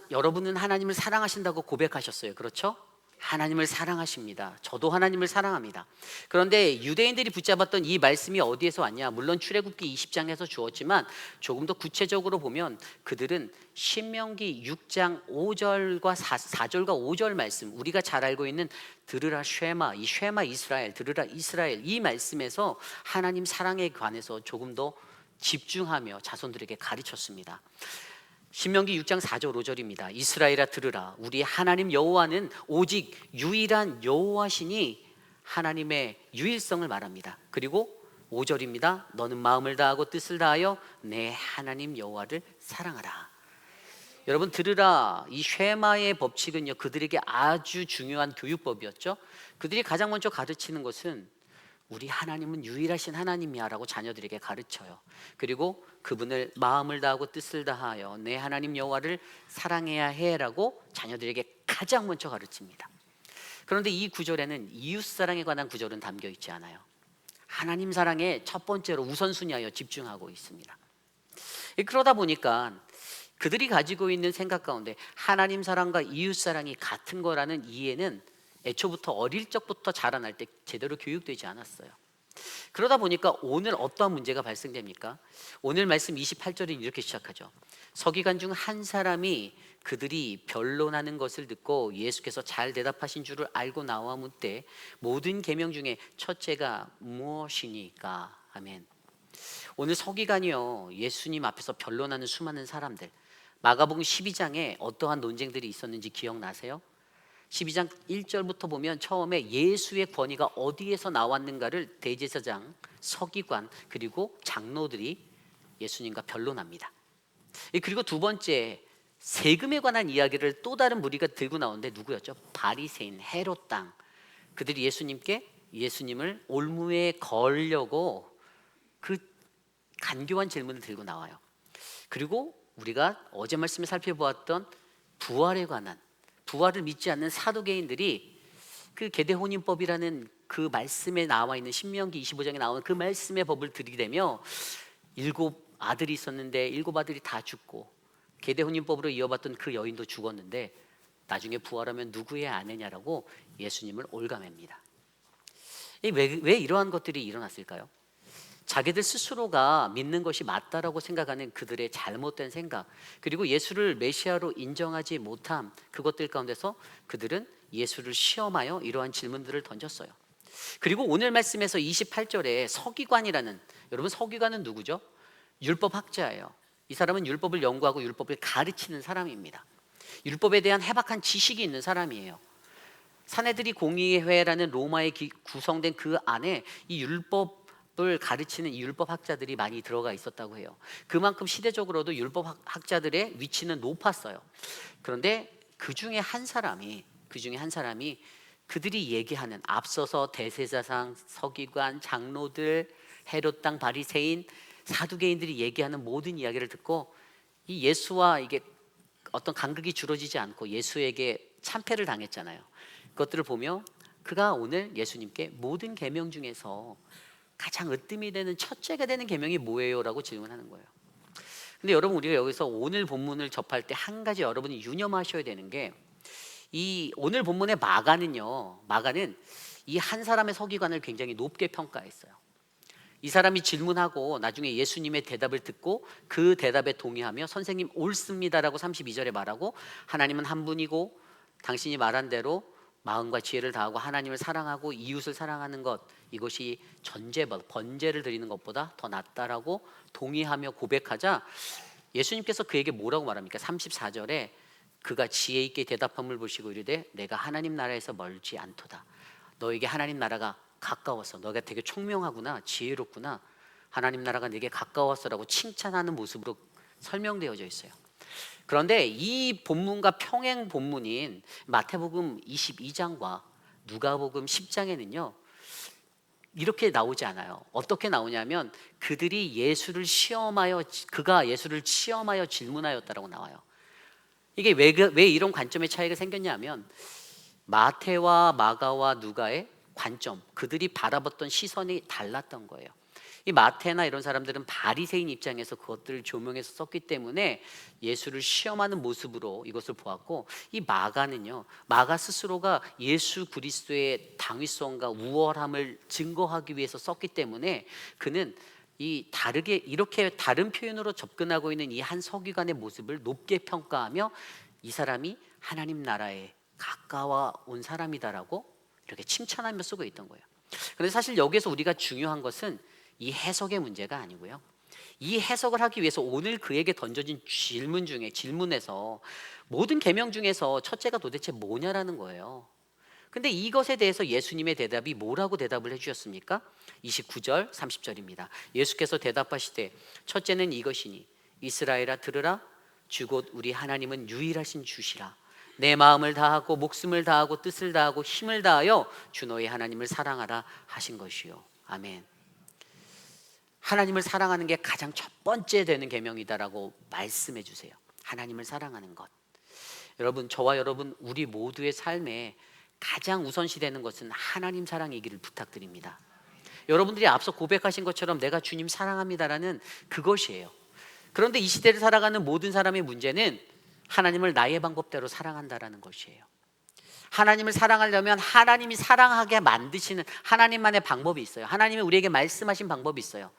여러분은 하나님을 사랑하신다고 고백하셨어요. 그렇죠? 하나님을 사랑하십니다. 저도 하나님을 사랑합니다. 그런데 유대인들이 붙잡았던 이 말씀이 어디에서 왔냐? 물론 출애굽기 20장에서 주었지만 조금 더 구체적으로 보면 그들은 신명기 6장 5절과 4절과 5절 말씀, 우리가 잘 알고 있는 들으라 쉐마, 이 쉐마 이스라엘, 들으라 이스라엘, 이 말씀에서 하나님 사랑에 관해서 조금 더 집중하며 자손들에게 가르쳤습니다. 신명기 6장 4절 5절입니다. 이스라엘아 들으라, 우리 하나님 여호와는 오직 유일한 여호와시니 하나님의 유일성을 말합니다. 그리고 5절입니다. 너는 마음을 다하고 뜻을 다하여 내 하나님 여호와를 사랑하라. 여러분, 들으라, 이 쉐마의 법칙은요, 그들에게 아주 중요한 교육법이었죠. 그들이 가장 먼저 가르치는 것은 우리 하나님은 유일하신 하나님이야 라고 자녀들에게 가르쳐요. 그리고 그분을 마음을 다하고 뜻을 다하여 내 하나님 여호와를 사랑해야 해 라고 자녀들에게 가장 먼저 가르칩니다. 그런데 이 구절에는 이웃사랑에 관한 구절은 담겨 있지 않아요. 하나님 사랑에 첫 번째로 우선순위하여 집중하고 있습니다. 그러다 보니까 그들이 가지고 있는 생각 가운데 하나님 사랑과 이웃 사랑이 같은 거라는 이해는 애초부터 어릴 적부터 자라날 때 제대로 교육되지 않았어요. 그러다 보니까 오늘 어떠한 문제가 발생됩니까? 오늘 말씀 28절은 이렇게 시작하죠. 서기관 중 한 사람이 그들이 변론하는 것을 듣고 예수께서 잘 대답하신 줄을 알고 나와 묻되 모든 계명 중에 첫째가 무엇이니까? 아멘. 오늘 서기관이요, 예수님 앞에서 변론하는 수많은 사람들, 마가복음 12장에 어떠한 논쟁들이 있었는지 기억나세요? 12장 1절부터 보면 처음에 예수의 권위가 어디에서 나왔는가를 대제사장, 서기관, 그리고 장로들이 예수님과 변론합니다. 그리고 두 번째, 세금에 관한 이야기를 또 다른 무리가 들고 나오는데 누구였죠? 바리새인, 헤롯 당. 그들이 예수님을 올무에 걸려고 그 간교한 질문을 들고 나와요. 그리고 우리가 어제 말씀에 살펴보았던 부활에 관한, 부활을 믿지 않는 사두개인들이 그 계대혼인법이라는 그 말씀에 나와 있는 신명기 25장에 나오는 그 말씀의 법을 들이대며 7 아들이 있었는데 7 아들이 다 죽고 계대혼인법으로 이어봤던 그 여인도 죽었는데 나중에 부활하면 누구의 아내냐라고 예수님을 올가맵니다. 왜 이러한 것들이 일어났을까요? 자기들 스스로가 믿는 것이 맞다라고 생각하는 그들의 잘못된 생각, 그리고 예수를 메시아로 인정하지 못함, 그것들 가운데서 그들은 예수를 시험하여 이러한 질문들을 던졌어요. 그리고 오늘 말씀에서 28절에 서기관이라는, 여러분 서기관은 누구죠? 율법학자예요. 이 사람은 율법을 연구하고 율법을 가르치는 사람입니다. 율법에 대한 해박한 지식이 있는 사람이에요. 사내들이 공의회라는 로마에 구성된 그 안에 이 율법을 가르치는 이 율법학자들이 많이 들어가 있었다고 해요. 그만큼 시대적으로도 율법학자들의 위치는 높았어요. 그런데 그 중에 한 사람이 그들이 얘기하는, 앞서서 대제사장, 서기관, 장로들, 헤롯 땅 바리새인, 사두개인들이 얘기하는 모든 이야기를 듣고 이 예수와 이게 어떤 간극이 줄어지지 않고 예수에게 참패를 당했잖아요. 그것들을 보며 그가 오늘 예수님께 모든 계명 중에서 가장 으뜸이 되는 첫째가 되는 계명이 뭐예요? 라고 질문하는 거예요. 근데 여러분, 우리가 여기서 오늘 본문을 접할 때 한 가지 여러분이 유념하셔야 되는 게, 이 오늘 본문의 마가는 이 한 사람의 서기관을 굉장히 높게 평가했어요. 이 사람이 질문하고 나중에 예수님의 대답을 듣고 그 대답에 동의하며 선생님 옳습니다라고 32절에 말하고, 하나님은 한 분이고 당신이 말한 대로 마음과 지혜를 다하고 하나님을 사랑하고 이웃을 사랑하는 것, 이것이 번제를 드리는 것보다 더 낫다라고 동의하며 고백하자, 예수님께서 그에게 뭐라고 말합니까? 34절에 그가 지혜 있게 대답함을 보시고 이르되 내가 하나님 나라에서 멀지 않도다. 너에게 하나님 나라가 가까워서, 너가 되게 총명하구나, 지혜롭구나, 하나님 나라가 내게 가까웠어라고 칭찬하는 모습으로 설명되어져 있어요. 그런데 이 본문과 평행 본문인 마태복음 22장과 누가복음 10장에는요 이렇게 나오지 않아요. 어떻게 나오냐면 그가 예수를 시험하여 질문하였다라고 나와요. 이게 왜 이런 관점의 차이가 생겼냐면, 마태와 마가와 누가의 관점, 그들이 바라봤던 시선이 달랐던 거예요. 이 마태나 이런 사람들은 바리새인 입장에서 그것들을 조명해서 썼기 때문에 예수를 시험하는 모습으로 이것을 보았고, 이 마가 스스로가 예수 그리스도의 당위성과 우월함을 증거하기 위해서 썼기 때문에 그는 이렇게 다른 표현으로 접근하고 있는 이 한 서기관의 모습을 높게 평가하며 이 사람이 하나님 나라에 가까워 온 사람이다라고 이렇게 칭찬하며 쓰고 있던 거예요. 그런데 사실 여기서 우리가 중요한 것은 이 해석의 문제가 아니고요, 이 해석을 하기 위해서 오늘 그에게 던져진 질문에서 모든 계명 중에서 첫째가 도대체 뭐냐라는 거예요. 근데 이것에 대해서 예수님의 대답이 뭐라고 대답을 해주셨습니까? 29절 30절입니다. 예수께서 대답하시되 첫째는 이것이니 이스라엘아 들으라, 주 곧 우리 하나님은 유일하신 주시라. 내 마음을 다하고 목숨을 다하고 뜻을 다하고 힘을 다하여 주 너의 하나님을 사랑하라 하신 것이요. 아멘. 하나님을 사랑하는 게 가장 첫 번째 되는 계명이다라고 말씀해 주세요. 하나님을 사랑하는 것. 여러분, 저와 여러분 우리 모두의 삶에 가장 우선시 되는 것은 하나님 사랑이기를 부탁드립니다. 여러분들이 앞서 고백하신 것처럼 내가 주님 사랑합니다라는 그것이에요. 그런데 이 시대를 살아가는 모든 사람의 문제는 하나님을 나의 방법대로 사랑한다라는 것이에요. 하나님을 사랑하려면 하나님이 사랑하게 만드시는 하나님만의 방법이 있어요. 하나님이 우리에게 말씀하신 방법이 있어요.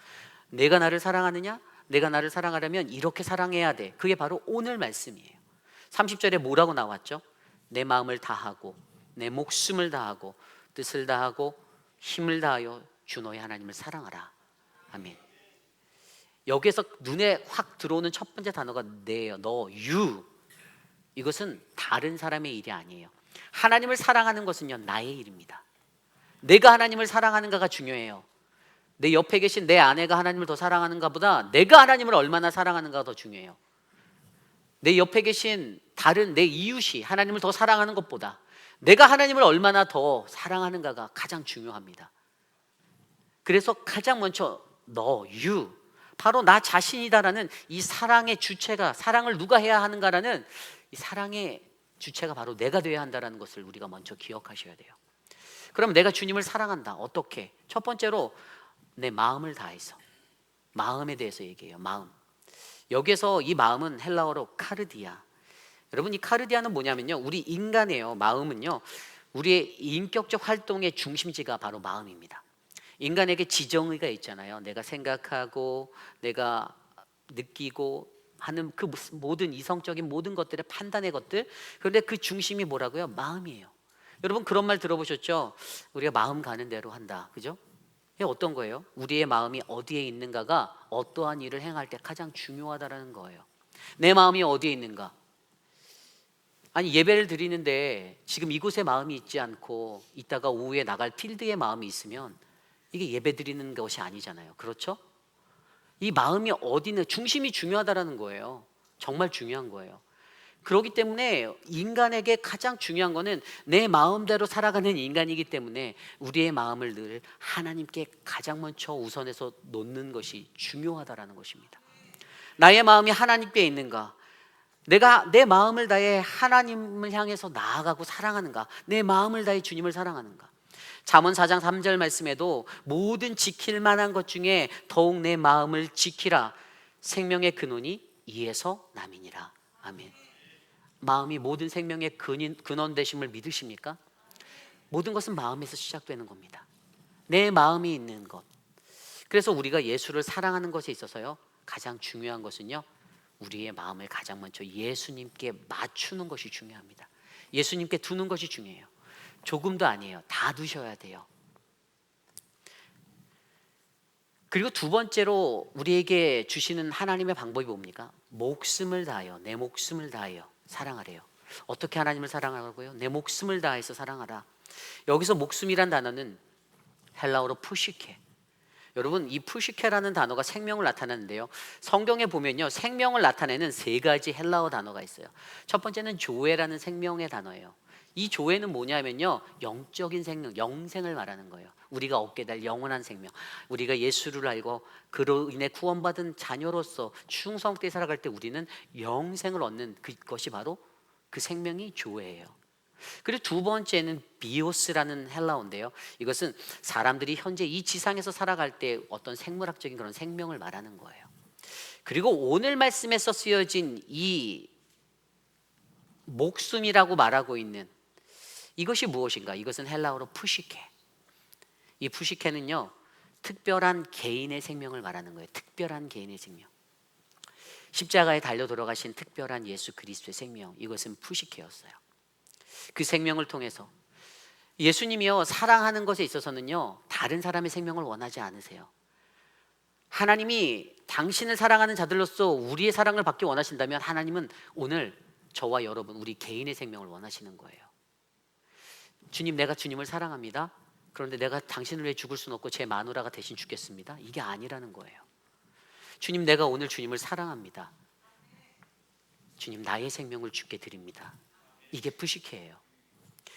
내가 나를 사랑하느냐? 내가 나를 사랑하려면 이렇게 사랑해야 돼. 그게 바로 오늘 말씀이에요. 30절에 뭐라고 나왔죠? 내 마음을 다하고 내 목숨을 다하고 뜻을 다하고 힘을 다하여 주 너의 하나님을 사랑하라. 아멘. 여기에서 눈에 확 들어오는 첫 번째 단어가 내예요. you. 이것은 다른 사람의 일이 아니에요. 하나님을 사랑하는 것은요, 나의 일입니다. 내가 하나님을 사랑하는가가 중요해요. 내 옆에 계신 내 아내가 하나님을 더 사랑하는가 보다 내가 하나님을 얼마나 사랑하는가가 더 중요해요. 내 옆에 계신 다른 내 이웃이 하나님을 더 사랑하는 것보다 내가 하나님을 얼마나 더 사랑하는가가 가장 중요합니다. 그래서 가장 먼저 you, 바로 나 자신이다라는 이 사랑의 주체가, 사랑을 누가 해야 하는가라는 이 사랑의 주체가 바로 내가 되어야 한다는 것을 우리가 먼저 기억하셔야 돼요. 그럼 내가 주님을 사랑한다. 어떻게? 첫 번째로 내 마음을 다해서. 마음에 대해서 얘기해요. 마음. 여기에서 이 마음은 헬라어로 카르디아. 여러분, 이 카르디아는 뭐냐면요, 우리 인간이에요. 마음은요, 우리의 인격적 활동의 중심지가 바로 마음입니다. 인간에게 지정의가 있잖아요. 내가 생각하고 내가 느끼고 하는 그 모든 이성적인 모든 것들의 판단의 것들. 그런데 그 중심이 뭐라고요? 마음이에요. 여러분 그런 말 들어보셨죠? 우리가 마음 가는 대로 한다. 그죠? 이게 어떤 거예요? 우리의 마음이 어디에 있는가가 어떠한 일을 행할 때 가장 중요하다라는 거예요. 내 마음이 어디에 있는가? 아니 예배를 드리는데 지금 이곳에 마음이 있지 않고 이따가 오후에 나갈 필드에 마음이 있으면 이게 예배 드리는 것이 아니잖아요. 그렇죠? 이 마음이 어디는 중심이 중요하다라는 거예요. 정말 중요한 거예요. 그렇기 때문에 인간에게 가장 중요한 거는 내 마음대로 살아가는 인간이기 때문에 우리의 마음을 늘 하나님께 가장 먼저 우선해서 놓는 것이 중요하다라는 것입니다. 나의 마음이 하나님께 있는가? 내가 내 마음을 다해 하나님을 향해서 나아가고 사랑하는가? 내 마음을 다해 주님을 사랑하는가? 잠언 4장 3절 말씀에도 모든 지킬 만한 것 중에 더욱 내 마음을 지키라. 생명의 근원이 이에서 남이니라. 아멘. 마음이 모든 생명의 근원 되심을 믿으십니까? 모든 것은 마음에서 시작되는 겁니다. 내 마음이 있는 것. 그래서 우리가 예수를 사랑하는 것에 있어서요, 가장 중요한 것은요, 우리의 마음을 가장 먼저 예수님께 맞추는 것이 중요합니다. 예수님께 두는 것이 중요해요. 조금도 아니에요. 다 두셔야 돼요. 그리고 두 번째로 우리에게 주시는 하나님의 방법이 뭡니까? 목숨을 다하여, 내 목숨을 다하여 사랑하래요. 어떻게 하나님을 사랑하라고요? 내 목숨을 다해서 사랑하라. 여기서 목숨이란 단어는 헬라어로 푸시케. 여러분 이 푸시케라는 단어가 생명을 나타내는데요, 성경에 보면요 생명을 나타내는 세 가지 헬라어 단어가 있어요. 첫 번째는 조에라는 생명의 단어예요. 이 조에는 뭐냐면요, 영적인 생명, 영생을 말하는 거예요. 우리가 얻게 될 영원한 생명, 우리가 예수를 알고 그로 인해 구원받은 자녀로서 충성되게 살아갈 때 우리는 영생을 얻는 그것이 바로 그 생명이 조에예요. 그리고 두 번째는 비오스라는 헬라어인데요, 이것은 사람들이 현재 이 지상에서 살아갈 때 어떤 생물학적인 그런 생명을 말하는 거예요. 그리고 오늘 말씀에서 쓰여진 이 목숨이라고 말하고 있는 이것이 무엇인가? 이것은 헬라어로 푸시케. 이 푸시케는요, 특별한 개인의 생명을 말하는 거예요. 특별한 개인의 생명. 십자가에 달려 돌아가신 특별한 예수 그리스도의 생명, 이것은 푸시케였어요. 그 생명을 통해서 예수님이요 사랑하는 것에 있어서는요 다른 사람의 생명을 원하지 않으세요. 하나님이 당신을 사랑하는 자들로서 우리의 사랑을 받기 원하신다면 하나님은 오늘 저와 여러분 우리 개인의 생명을 원하시는 거예요. 주님, 내가 주님을 사랑합니다. 그런데 내가 당신을 위해 죽을 수는 없고 제 마누라가 대신 죽겠습니다. 이게 아니라는 거예요. 주님, 내가 오늘 주님을 사랑합니다. 주님, 나의 생명을 주께 드립니다. 이게 푸시케예요.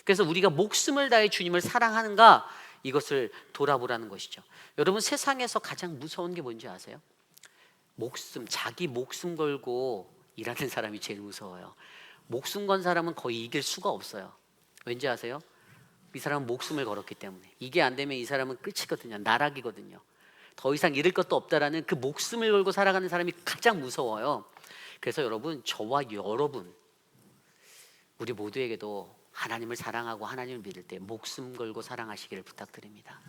그래서 우리가 목숨을 다해 주님을 사랑하는가, 이것을 돌아보라는 것이죠. 여러분 세상에서 가장 무서운 게 뭔지 아세요? 목숨, 자기 목숨 걸고 일하는 사람이 제일 무서워요. 목숨 건 사람은 거의 이길 수가 없어요. 왠지 아세요? 이 사람은 목숨을 걸었기 때문에. 이게 안 되면 이 사람은 끝이거든요. 나락이거든요. 더 이상 잃을 것도 없다라는 그 목숨을 걸고 살아가는 사람이 가장 무서워요. 그래서 여러분, 저와 여러분 우리 모두에게도 하나님을 사랑하고 하나님을 믿을 때 목숨 걸고 사랑하시기를 부탁드립니다.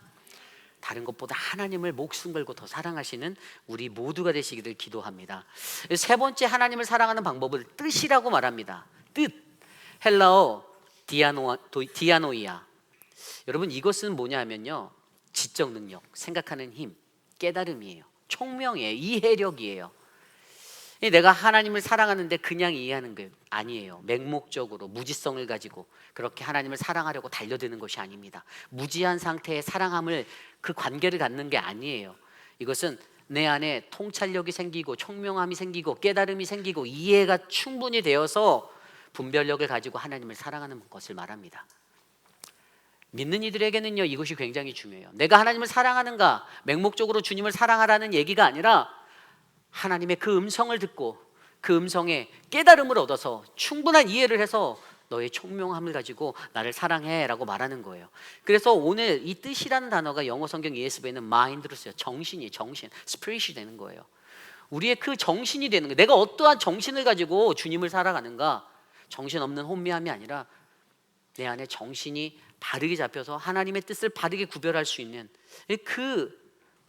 다른 것보다 하나님을 목숨 걸고 더 사랑하시는 우리 모두가 되시기를 기도합니다. 세 번째 하나님을 사랑하는 방법을 뜻이라고 말합니다. 뜻, 헬라어 디아노이아. 여러분 이것은 뭐냐 하면요, 지적 능력, 생각하는 힘, 깨달음이에요. 총명이에요. 이해력이에요. 내가 하나님을 사랑하는데 그냥 이해하는 게 아니에요. 맹목적으로 무지성을 가지고 그렇게 하나님을 사랑하려고 달려드는 것이 아닙니다. 무지한 상태의 사랑함을, 그 관계를 갖는 게 아니에요. 이것은 내 안에 통찰력이 생기고 총명함이 생기고 깨달음이 생기고 이해가 충분히 되어서 분별력을 가지고 하나님을 사랑하는 것을 말합니다. 믿는 이들에게는요 이것이 굉장히 중요해요. 내가 하나님을 사랑하는가, 맹목적으로 주님을 사랑하라는 얘기가 아니라 하나님의 그 음성을 듣고 그 음성에 깨달음을 얻어서 충분한 이해를 해서 너의 총명함을 가지고 나를 사랑해 라고 말하는 거예요. 그래서 오늘 이 뜻이라는 단어가 영어 성경 ESV에는 mind로 써요. 정신이, 정신, spirit이 되는 거예요. 우리의 그 정신이 되는 거예요. 내가 어떠한 정신을 가지고 주님을 살아가는가, 정신없는 혼미함이 아니라 내 안에 정신이 바르게 잡혀서 하나님의 뜻을 바르게 구별할 수 있는 그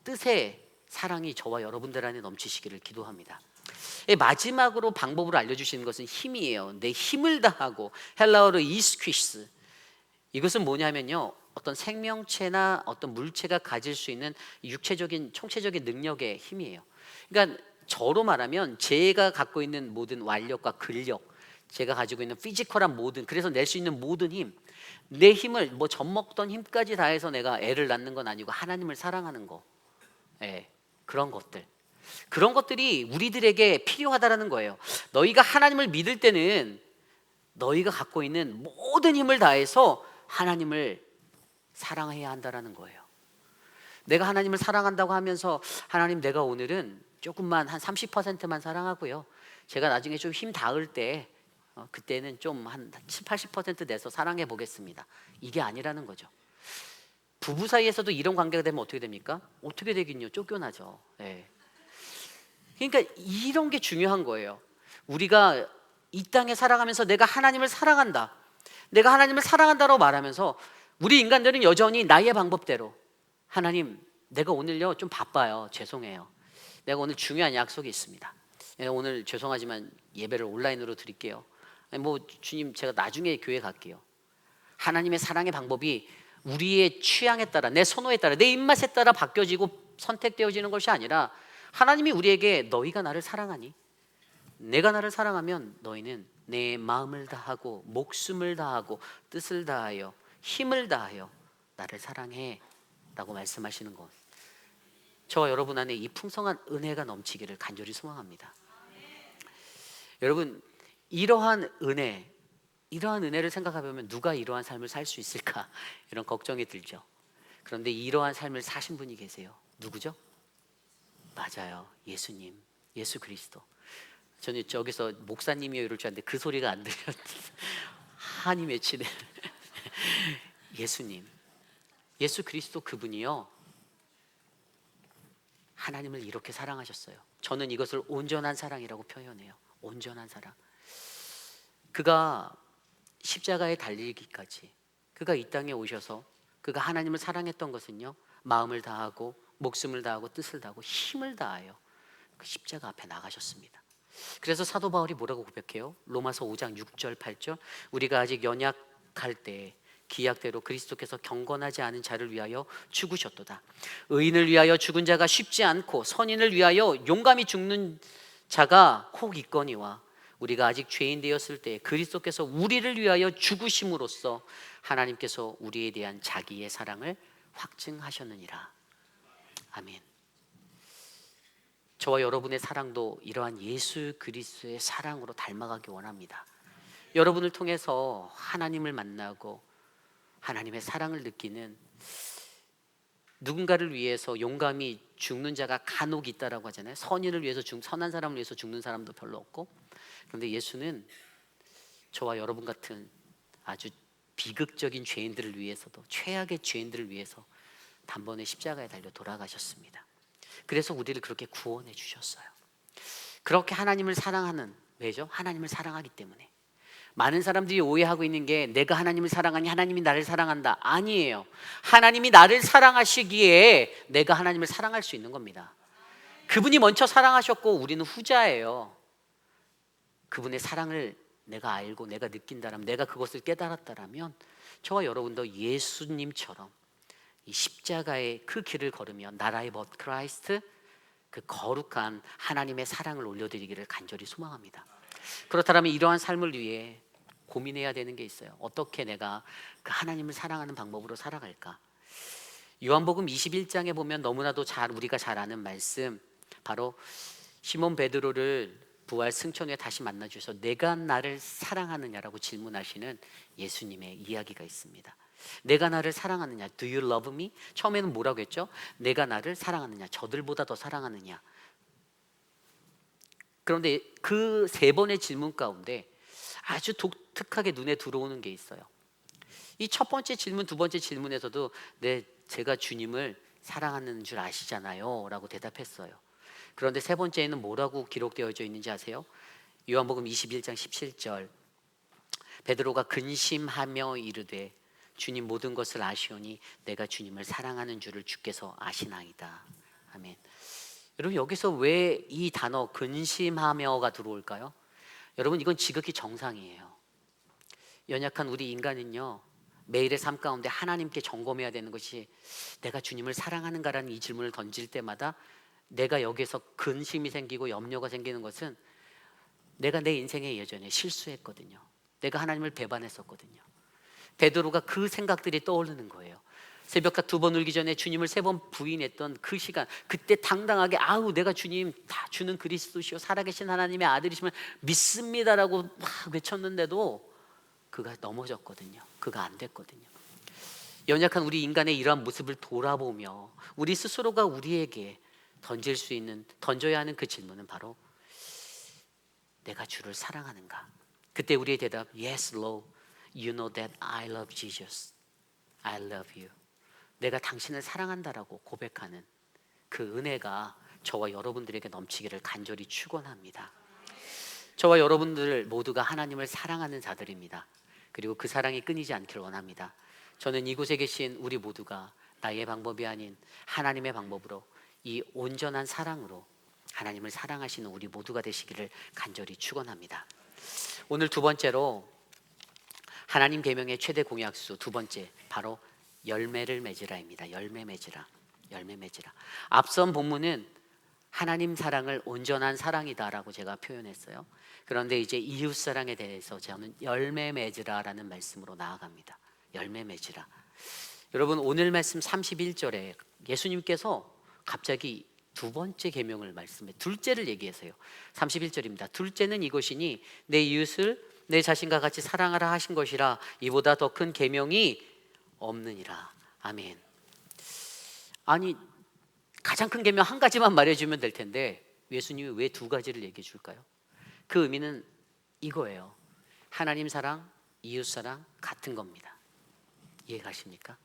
뜻의 사랑이 저와 여러분들 안에 넘치시기를 기도합니다. 마지막으로 방법으로 알려주시는 것은 힘이에요. 내 힘을 다하고, 헬라어로 이스퀴스, 이것은 뭐냐면요, 어떤 생명체나 어떤 물체가 가질 수 있는 육체적인 총체적인 능력의 힘이에요. 그러니까 저로 말하면 제가 갖고 있는 모든 완력과 근력, 제가 가지고 있는 피지컬한 모든, 그래서 낼 수 있는 모든 힘, 내 힘을 뭐 젖먹던 힘까지 다해서 내가 애를 낳는 건 아니고 하나님을 사랑하는 거, 그런 것들이 우리들에게 필요하다라는 거예요. 너희가 하나님을 믿을 때는 너희가 갖고 있는 모든 힘을 다해서 하나님을 사랑해야 한다라는 거예요. 내가 하나님을 사랑한다고 하면서, 하나님 내가 오늘은 조금만 한 30%만 사랑하고요, 제가 나중에 좀 힘 닿을 때 그때는 좀 한 70-80% 내서 사랑해 보겠습니다, 이게 아니라는 거죠. 부부 사이에서도 이런 관계가 되면 어떻게 됩니까? 어떻게 되긴요, 쫓겨나죠. 그러니까 이런 게 중요한 거예요. 우리가 이 땅에 살아가면서 내가 하나님을 사랑한다, 내가 하나님을 사랑한다고 말하면서 우리 인간들은 여전히 나의 방법대로, 하나님 내가 오늘요 좀 바빠요, 죄송해요, 내가 오늘 중요한 약속이 있습니다, 오늘 죄송하지만 예배를 온라인으로 드릴게요, 뭐 주님 제가 나중에 교회 갈게요. 하나님의 사랑의 방법이 우리의 취향에 따라, 내 선호에 따라, 내 입맛에 따라 바뀌어지고 선택되어지는 것이 아니라, 하나님이 우리에게 너희가 나를 사랑하니, 내가 나를 사랑하면 너희는 내 마음을 다하고 목숨을 다하고 뜻을 다하여 힘을 다하여 나를 사랑해 라고 말씀하시는 것, 저와 여러분 안에 이 풍성한 은혜가 넘치기를 간절히 소망합니다. 여러분, 이러한 은혜를 생각해보면 누가 이러한 삶을 살 수 있을까, 이런 걱정이 들죠. 그런데 이러한 삶을 사신 분이 계세요. 누구죠? 맞아요, 예수님, 예수 그리스도. 저는 저기서 목사님이요 이럴 줄 알았는데 그 소리가 안 들렸어요. 한이 맺히네. 예수님, 예수 그리스도, 그분이요 하나님을 이렇게 사랑하셨어요. 저는 이것을 온전한 사랑이라고 표현해요. 온전한 사랑. 그가 십자가에 달리기까지, 그가 이 땅에 오셔서 그가 하나님을 사랑했던 것은요, 마음을 다하고 목숨을 다하고 뜻을 다하고 힘을 다하여 그 십자가 앞에 나가셨습니다. 그래서 사도 바울이 뭐라고 고백해요? 로마서 5장 6절 8절, 우리가 아직 연약할 때 기약대로 그리스도께서 경건하지 않은 자를 위하여 죽으셨도다. 의인을 위하여 죽은 자가 쉽지 않고 선인을 위하여 용감히 죽는 자가 혹 있거니와, 우리가 아직 죄인 되었을 때 그리스도께서 우리를 위하여 죽으심으로써 하나님께서 우리에 대한 자기의 사랑을 확증하셨느니라. 아멘. 저와 여러분의 사랑도 이러한 예수 그리스도의 사랑으로 닮아가기 원합니다. 여러분을 통해서 하나님을 만나고 하나님의 사랑을 느끼는, 누군가를 위해서 용감히 죽는 자가 간혹 있다라고 하잖아요. 선인을 위해서 선한 사람을 위해서 죽는 사람도 별로 없고, 그런데 예수는 저와 여러분 같은 아주 비극적인 죄인들을 위해서도, 최악의 죄인들을 위해서 단번에 십자가에 달려 돌아가셨습니다. 그래서 우리를 그렇게 구원해 주셨어요. 그렇게 하나님을 사랑하는, 왜죠? 하나님을 사랑하기 때문에. 많은 사람들이 오해하고 있는 게, 내가 하나님을 사랑하니 하나님이 나를 사랑한다. 아니에요. 하나님이 나를 사랑하시기에 내가 하나님을 사랑할 수 있는 겁니다. 그분이 먼저 사랑하셨고 우리는 후자예요. 그분의 사랑을 내가 알고 내가 느낀다라면, 내가 그것을 깨달았다라면, 저와 여러분도 예수님처럼 이 십자가의 그 길을 걸으며 나라의 벗 크라이스트, 그 거룩한 하나님의 사랑을 올려드리기를 간절히 소망합니다. 그렇다면 이러한 삶을 위해 고민해야 되는 게 있어요. 어떻게 내가 그 하나님을 사랑하는 방법으로 살아갈까? 요한복음 21장에 보면 너무나도 우리가 잘 아는 말씀, 바로 시몬 베드로를 부활 승천 후에 다시 만나 주셔서 내가 나를 사랑하느냐라고 질문하시는 예수님의 이야기가 있습니다. 내가 나를 사랑하느냐, Do you love me? 처음에는 뭐라고 했죠? 내가 나를 사랑하느냐, 저들보다 더 사랑하느냐. 그런데 그 세 번의 질문 가운데 아주 독특하게 눈에 들어오는 게 있어요. 이 첫 번째 질문, 두 번째 질문에서도 제가 주님을 사랑하는 줄 아시잖아요 라고 대답했어요. 그런데 세 번째에는 뭐라고 기록되어져 있는지 아세요? 요한복음 21장 17절, 베드로가 근심하며 이르되 주님 모든 것을 아시오니 내가 주님을 사랑하는 줄을 주께서 아시나이다. 아멘. 여러분, 여기서 왜 이 단어 근심하며가 들어올까요? 여러분, 이건 지극히 정상이에요. 연약한 우리 인간은요, 매일의 삶 가운데 하나님께 점검해야 되는 것이, 내가 주님을 사랑하는가라는 이 질문을 던질 때마다 내가 여기에서 근심이 생기고 염려가 생기는 것은, 내가 내 인생에 예전에 실수했거든요. 내가 하나님을 배반했었거든요. 베드로가 그 생각들이 떠오르는 거예요. 새벽과 2번 울기 전에 주님을 3번 부인했던 그 시간, 그때 당당하게 아우 내가 주님 다 주는 그리스도시요 살아계신 하나님의 아들이심을 믿습니다라고 막 외쳤는데도 그가 넘어졌거든요. 그가 안 됐거든요. 연약한 우리 인간의 이러한 모습을 돌아보며 우리 스스로가 우리에게 던져야 하는 그 질문은 바로, 내가 주를 사랑하는가? 그때 우리의 대답, Yes, Lord, you know that I love Jesus. I love you. 내가 당신을 사랑한다라고 고백하는 그 은혜가 저와 여러분들에게 넘치기를 간절히 축원합니다. 저와 여러분들 모두가 하나님을 사랑하는 자들입니다. 그리고 그 사랑이 끊이지 않기를 원합니다. 저는 이곳에 계신 우리 모두가 나의 방법이 아닌 하나님의 방법으로, 이 온전한 사랑으로 하나님을 사랑하시는 우리 모두가 되시기를 간절히 축원합니다. 오늘 두 번째로 하나님 계명의 최대 공약수 두 번째, 바로 열매를 맺으라입니다. 열매 맺으라. 앞선 본문은 하나님 사랑을 온전한 사랑이다라고 제가 표현했어요. 그런데 이제 이웃 사랑에 대해서 저는 열매 맺으라라는 말씀으로 나아갑니다. 열매 맺으라. 여러분, 오늘 말씀 31절에 예수님께서 갑자기 두 번째 계명을 말씀해, 둘째를 얘기하세요. 31절입니다. 둘째는 이것이니 내 이웃을 내 자신과 같이 사랑하라 하신 것이라, 이보다 더 큰 계명이 없느니라. 아멘. 아니, 가장 큰 계명 한 가지만 말해주면 될 텐데 예수님이 왜 두 가지를 얘기해 줄까요? 그 의미는 이거예요. 하나님 사랑, 이웃 사랑 같은 겁니다. 이해가십니까?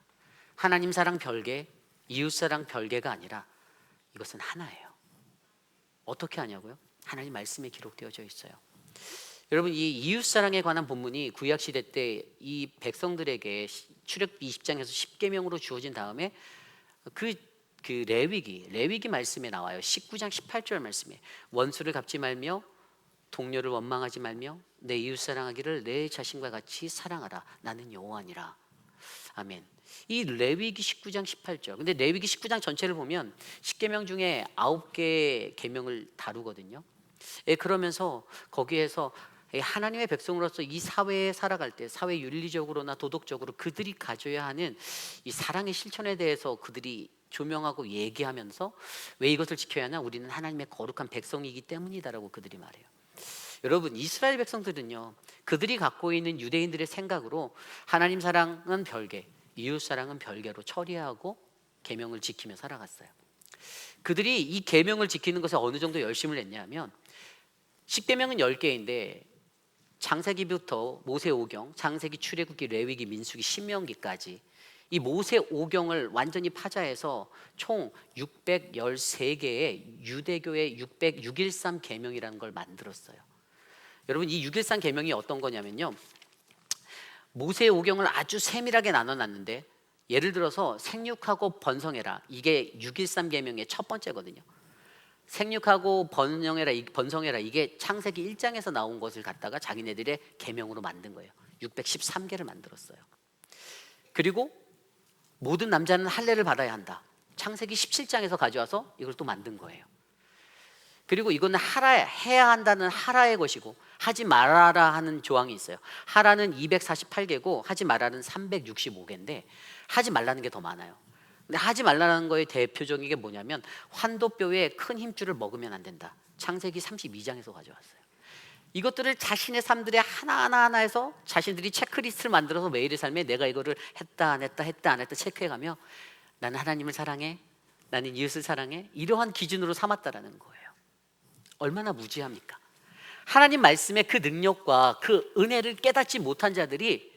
하나님 사랑 별개, 이웃 사랑 별개가 아니라 이것은 하나예요. 어떻게 하냐고요? 하나님 말씀에 기록되어져 있어요. 여러분, 이 이웃 사랑에 관한 본문이 구약 시대 때 이 백성들에게 출애굽기 20장에서 10계명으로 주어진 다음에 그 레위기 말씀에 나와요. 19장 18절 말씀에, 원수를 갚지 말며 동료를 원망하지 말며 내 이웃 사랑하기를 내 자신과 같이 사랑하라. 나는 여호와니라. 아멘. 이 레위기 19장 18절. 근데 레위기 19장 전체를 보면 10계명 중에 9개 계명을 다루거든요. 그러면서 거기에서 하나님의 백성으로서 이 사회에 살아갈 때, 사회 윤리적으로나 도덕적으로 그들이 가져야 하는 이 사랑의 실천에 대해서 그들이 조명하고 얘기하면서, 왜 이것을 지켜야 하냐? 우리는 하나님의 거룩한 백성이기 때문이다라고 그들이 말해요. 여러분, 이스라엘 백성들은요, 그들이 갖고 있는 유대인들의 생각으로 하나님 사랑은 별개, 이웃 사랑은 별개로 처리하고 계명을 지키며 살아갔어요. 그들이 이 계명을 지키는 것에 어느 정도 열심을 냈냐면, 10계명은 10개인데 창세기부터 모세 오경, 창세기, 출애굽기, 레위기, 민수기, 신명기까지 이 모세 오경을 완전히 파자해서 총 613개의 유대교의 613 계명이라는 걸 만들었어요. 여러분, 이 613 계명이 어떤 거냐면요, 모세 오경을 아주 세밀하게 나눠놨는데, 예를 들어서 생육하고 번성해라, 이게 613 계명의 첫 번째거든요. 생육하고 번성해라, 이게 창세기 1장에서 나온 것을 갖다가 자기네들의 계명으로 만든 거예요. 613개를 만들었어요. 그리고 모든 남자는 할례를 받아야 한다, 창세기 17장에서 가져와서 이걸 또 만든 거예요. 그리고 이거는 해야 한다는 하라의 것이고, 하지 말아라 하는 조항이 있어요. 하라는 248개고 하지 말아는 365개인데 하지 말라는 게 더 많아요. 근데 하지 말라는 거의 대표적인 게 뭐냐면, 환도뼈에 큰 힘줄을 먹으면 안 된다, 창세기 32장에서 가져왔어요. 이것들을 자신의 삶들의 하나하나에서 자신들이 체크리스트를 만들어서 매일의 삶에 내가 이거를 했다 안 했다 체크해가며, 나는 하나님을 사랑해, 나는 이웃을 사랑해, 이러한 기준으로 삼았다라는 거예요. 얼마나 무지합니까? 하나님 말씀의 그 능력과 그 은혜를 깨닫지 못한 자들이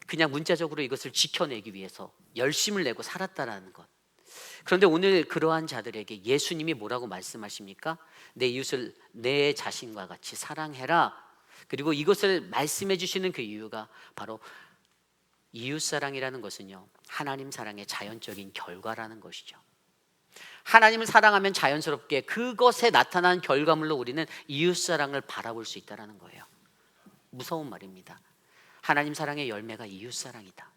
그냥 문자적으로 이것을 지켜내기 위해서 열심을 내고 살았다라는 것. 그런데 오늘 그러한 자들에게 예수님이 뭐라고 말씀하십니까? 내 이웃을 내 자신과 같이 사랑해라. 그리고 이것을 말씀해 주시는 그 이유가 바로 이웃사랑이라는 것은요, 하나님 사랑의 자연적인 결과라는 것이죠. 하나님을 사랑하면 자연스럽게 그것에 나타난 결과물로 우리는 이웃사랑을 바라볼 수 있다는 거예요. 무서운 말입니다. 하나님 사랑의 열매가 이웃사랑이다.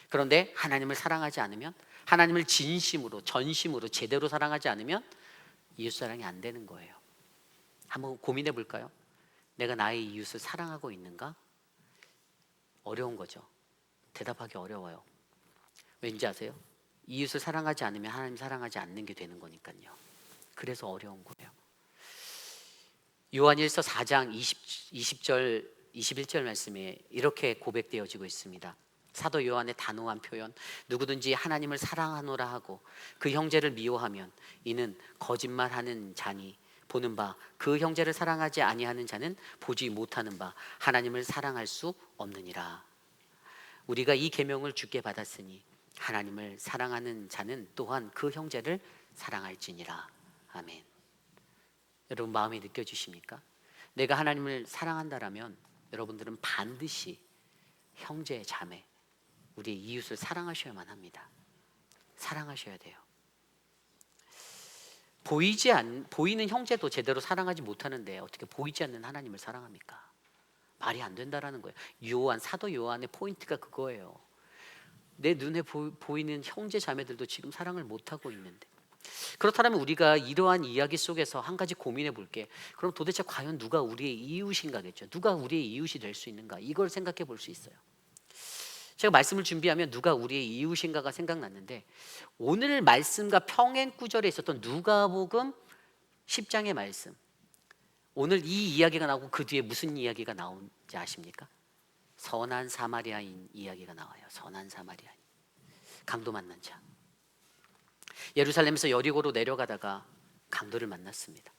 그런데 하나님을 사랑하지 않으면, 하나님을 진심으로 전심으로 제대로 사랑하지 않으면 이웃사랑이 안 되는 거예요. 한번 고민해 볼까요? 내가 나의 이웃을 사랑하고 있는가? 어려운 거죠. 대답하기 어려워요. 왠지 아세요? 이웃을 사랑하지 않으면 하나님 사랑하지 않는 게 되는 거니까요. 그래서 어려운 거예요. 요한일서 4장 20절 21절 말씀에 이렇게 고백되어지고 있습니다. 사도 요한의 단호한 표현, 누구든지 하나님을 사랑하노라 하고 그 형제를 미워하면 이는 거짓말하는 자니 보는 바 그 형제를 사랑하지 아니하는 자는 보지 못하는 바 하나님을 사랑할 수 없느니라. 우리가 이 계명을 주께 받았으니 하나님을 사랑하는 자는 또한 그 형제를 사랑할지니라. 아멘. 여러분 마음에 느껴지십니까? 내가 하나님을 사랑한다라면 여러분들은 반드시 형제, 자매, 우리의 이웃을 사랑하셔야만 합니다. 사랑하셔야 돼요. 보이는 형제도 제대로 사랑하지 못하는데 어떻게 보이지 않는 하나님을 사랑합니까? 말이 안 된다라는 거예요. 사도 요한의 포인트가 그거예요. 내 눈에 보이는 형제 자매들도 지금 사랑을 못하고 있는데, 그렇다면 우리가 이러한 이야기 속에서 한 가지 고민해 볼게. 그럼 도대체 과연 누가 우리의 이웃인가겠죠. 누가 우리의 이웃이 될 수 있는가, 이걸 생각해 볼 수 있어요. 제가 말씀을 준비하면 누가 우리의 이웃인가가 생각났는데, 오늘 말씀과 평행구절에 있었던 누가복음 10장의 말씀, 오늘 이 이야기가 나오고 그 뒤에 무슨 이야기가 나오는지 아십니까? 선한 사마리아인 이야기가 나와요. 선한 사마리아인, 강도 만난 자. 예루살렘에서 여리고로 내려가다가 강도를 만났습니다.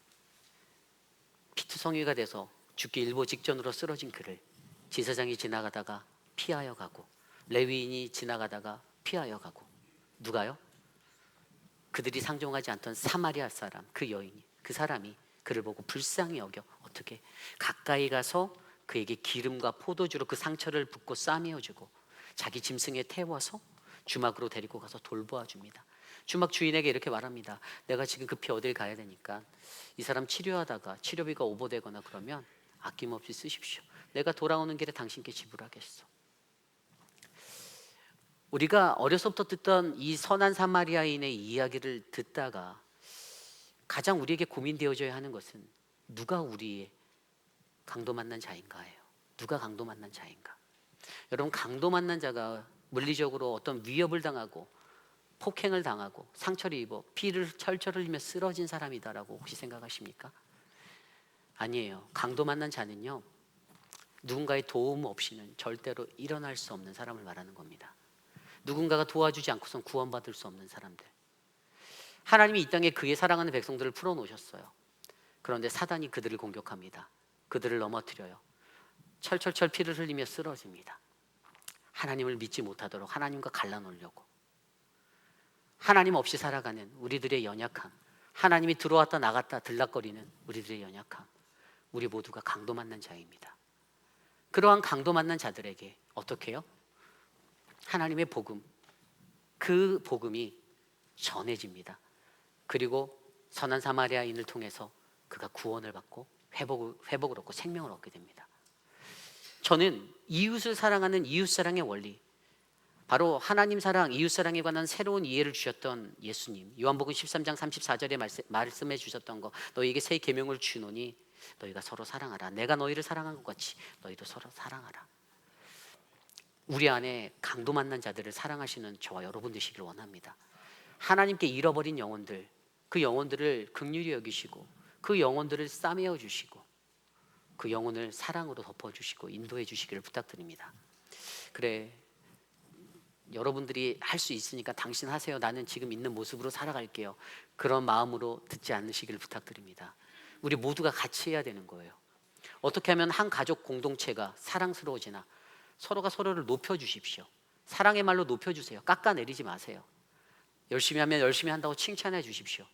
피투성이가 돼서 죽기 일보 직전으로 쓰러진 그를 제사장이 지나가다가 피하여 가고, 레위인이 지나가다가 피하여 가고, 누가요? 그들이 상종하지 않던 사마리아 사람, 그 여인이, 그 사람이 그를 보고 불쌍히 여겨 어떻게 가까이 가서 그에게 기름과 포도주로 그 상처를 붓고 싸매어주고 자기 짐승에 태워서 주막으로 데리고 가서 돌보아 줍니다. 주막 주인에게 이렇게 말합니다. 내가 지금 급히 어딜 가야 되니까 이 사람 치료하다가 치료비가 오버되거나 그러면 아낌없이 쓰십시오. 내가 돌아오는 길에 당신께 지불하겠어. 우리가 어려서부터 듣던 이 선한 사마리아인의 이야기를 듣다가 가장 우리에게 고민되어져야 하는 것은 누가 우리의 강도 만난 자인가예요. 누가 강도 만난 자인가? 여러분, 강도 만난 자가 물리적으로 어떤 위협을 당하고 폭행을 당하고 상처를 입어 피를 철철 흘리며 쓰러진 사람이다라고 혹시 생각하십니까? 아니에요. 강도 만난 자는요, 누군가의 도움 없이는 절대로 일어날 수 없는 사람을 말하는 겁니다. 누군가가 도와주지 않고선 구원받을 수 없는 사람들. 하나님이 이 땅에 그의 사랑하는 백성들을 풀어놓으셨어요. 그런데 사단이 그들을 공격합니다. 그들을 넘어뜨려요. 철철철 피를 흘리며 쓰러집니다. 하나님을 믿지 못하도록 하나님과 갈라놓으려고. 하나님 없이 살아가는 우리들의 연약함, 하나님이 들어왔다 나갔다 들락거리는 우리들의 연약함, 우리 모두가 강도 만난 자입니다. 그러한 강도 만난 자들에게 어떻게 해요? 하나님의 복음, 그 복음이 전해집니다. 그리고 선한 사마리아인을 통해서 그가 구원을 받고 회복을 얻고 생명을 얻게 됩니다. 저는 이웃을 사랑하는 이웃사랑의 원리, 바로 하나님 사랑, 이웃사랑에 관한 새로운 이해를 주셨던 예수님, 요한복음 13장 34절에 말씀해 주셨던 거, 너희에게 새 계명을 주노니 너희가 서로 사랑하라. 내가 너희를 사랑한 것 같이 너희도 서로 사랑하라. 우리 안에 강도 만난 자들을 사랑하시는 저와 여러분 되시길 원합니다. 하나님께 잃어버린 영혼들, 그 영혼들을 긍휼히 여기시고 그 영혼들을 싸매어 주시고 그 영혼을 사랑으로 덮어주시고 인도해 주시기를 부탁드립니다. 그래, 여러분들이 할 수 있으니까 당신 하세요. 나는 지금 있는 모습으로 살아갈게요. 그런 마음으로 듣지 않으시기를 부탁드립니다. 우리 모두가 같이 해야 되는 거예요. 어떻게 하면 한 가족 공동체가 사랑스러워지나, 서로가 서로를 높여주십시오. 사랑의 말로 높여주세요. 깎아내리지 마세요. 열심히 하면 열심히 한다고 칭찬해 주십시오.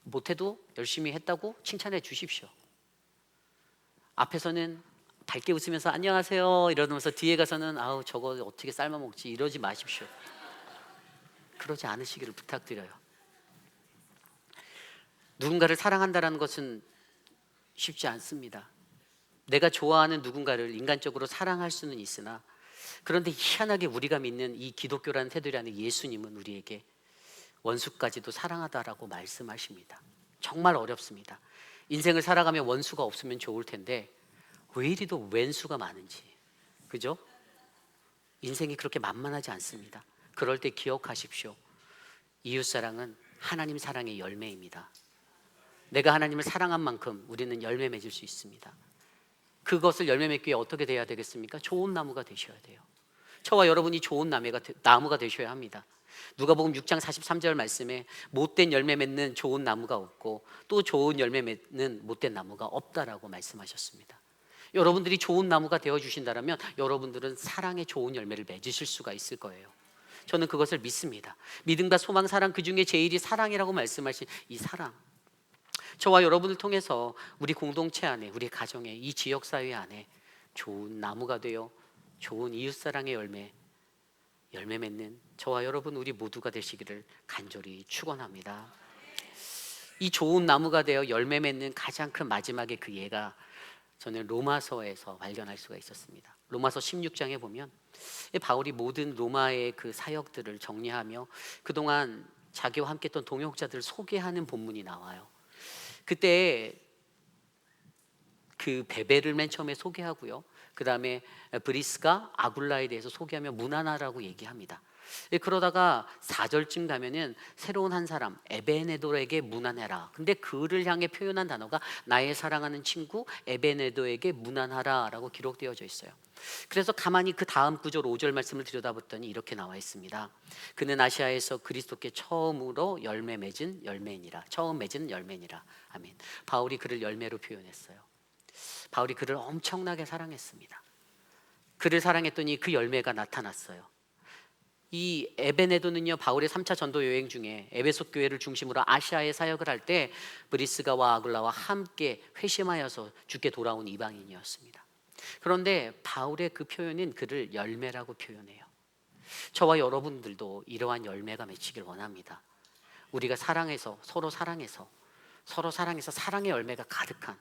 못해도 열심히 했다고 칭찬해 주십시오. 앞에서는 밝게 웃으면서 안녕하세요 이러면서 뒤에 가서는 아우 저거 어떻게 삶아 먹지 이러지 마십시오. 그러지 않으시기를 부탁드려요. 누군가를 사랑한다는 것은 쉽지 않습니다. 내가 좋아하는 누군가를 인간적으로 사랑할 수는 있으나, 그런데 희한하게 우리가 믿는 이 기독교라는 테두리 안에 예수님은 우리에게 원수까지도 사랑하다라고 말씀하십니다. 정말 어렵습니다. 인생을 살아가며 원수가 없으면 좋을 텐데 왜 이리도 왼수가 많은지, 그죠? 인생이 그렇게 만만하지 않습니다. 그럴 때 기억하십시오. 이웃사랑은 하나님 사랑의 열매입니다. 내가 하나님을 사랑한 만큼 우리는 열매 맺을 수 있습니다. 그것을 열매 맺기 위해 어떻게 돼야 되겠습니까? 좋은 나무가 되셔야 돼요. 저와 여러분이 좋은 나무가 되셔야 합니다. 누가복음 6장 43절 말씀에 못된 열매 맺는 좋은 나무가 없고 또 좋은 열매 맺는 못된 나무가 없다라고 말씀하셨습니다. 여러분들이 좋은 나무가 되어주신다면 여러분들은 사랑의 좋은 열매를 맺으실 수가 있을 거예요. 저는 그것을 믿습니다. 믿음과 소망, 사랑, 그 중에 제일이 사랑이라고 말씀하신 이 사랑, 저와 여러분을 통해서 우리 공동체 안에, 우리 가정에, 이 지역사회 안에 좋은 나무가 되어 좋은 이웃사랑의 열매 맺는 저와 여러분 우리 모두가 되시기를 간절히 축원합니다. 이 좋은 나무가 되어 열매 맺는 가장 큰 마지막의 그 예가 저는 로마서에서 발견할 수가 있었습니다. 로마서 16장에 보면 바울이 모든 로마의 그 사역들을 정리하며 그동안 자기와 함께 했던 동역자들을 소개하는 본문이 나와요. 그때 그 베베를 맨 처음에 소개하고요, 그 다음에 브리스가 아굴라에 대해서 소개하며 문하나라고 얘기합니다. 그러다가 4절쯤 가면은 새로운 한 사람 에베네도에게 문안해라. 근데 그를 향해 표현한 단어가 나의 사랑하는 친구 에베네도에게 문안하라 라고 기록되어져 있어요. 그래서 가만히 그 다음 구절 5절 말씀을 들여다봤더니 이렇게 나와 있습니다. 그는 아시아에서 그리스도께 처음으로 열매 맺은 열매니라. 처음 맺은 열매니라. 아멘. 바울이 그를 열매로 표현했어요. 바울이 그를 엄청나게 사랑했습니다. 그를 사랑했더니 그 열매가 나타났어요. 이 에베네도는요, 바울의 3차 전도 여행 중에 에베소 교회를 중심으로 아시아에 사역을 할 때 브리스가와 아굴라와 함께 회심하여서 주께 돌아온 이방인이었습니다. 그런데 바울의 그 표현은 그를 열매라고 표현해요. 저와 여러분들도 이러한 열매가 맺히길 원합니다. 우리가 사랑해서 서로 사랑해서 사랑의 열매가 가득한,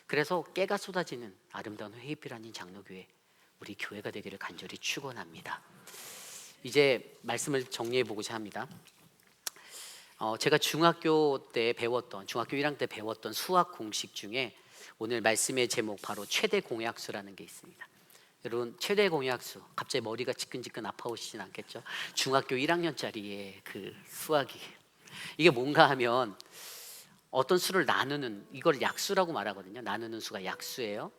그래서 깨가 쏟아지는 아름다운 회의빛 아닌 장로교회, 우리 교회가 되기를 간절히 축원합니다. 이제 말씀을 정리해 보고자 합니다. 제가 중학교 1학년 때 배웠던 수학 공식 중에 오늘 말씀의 제목 바로 최대 공약수라는 게 있습니다. 여러분, 최대 공약수, 갑자기 머리가 지끈지끈 아파오시진 않겠죠? 중학교 1학년짜리의 그 수학이, 이게 뭔가 하면 어떤 수를 나누는, 이걸 약수라고 말하거든요. 나누는 수가 약수예요.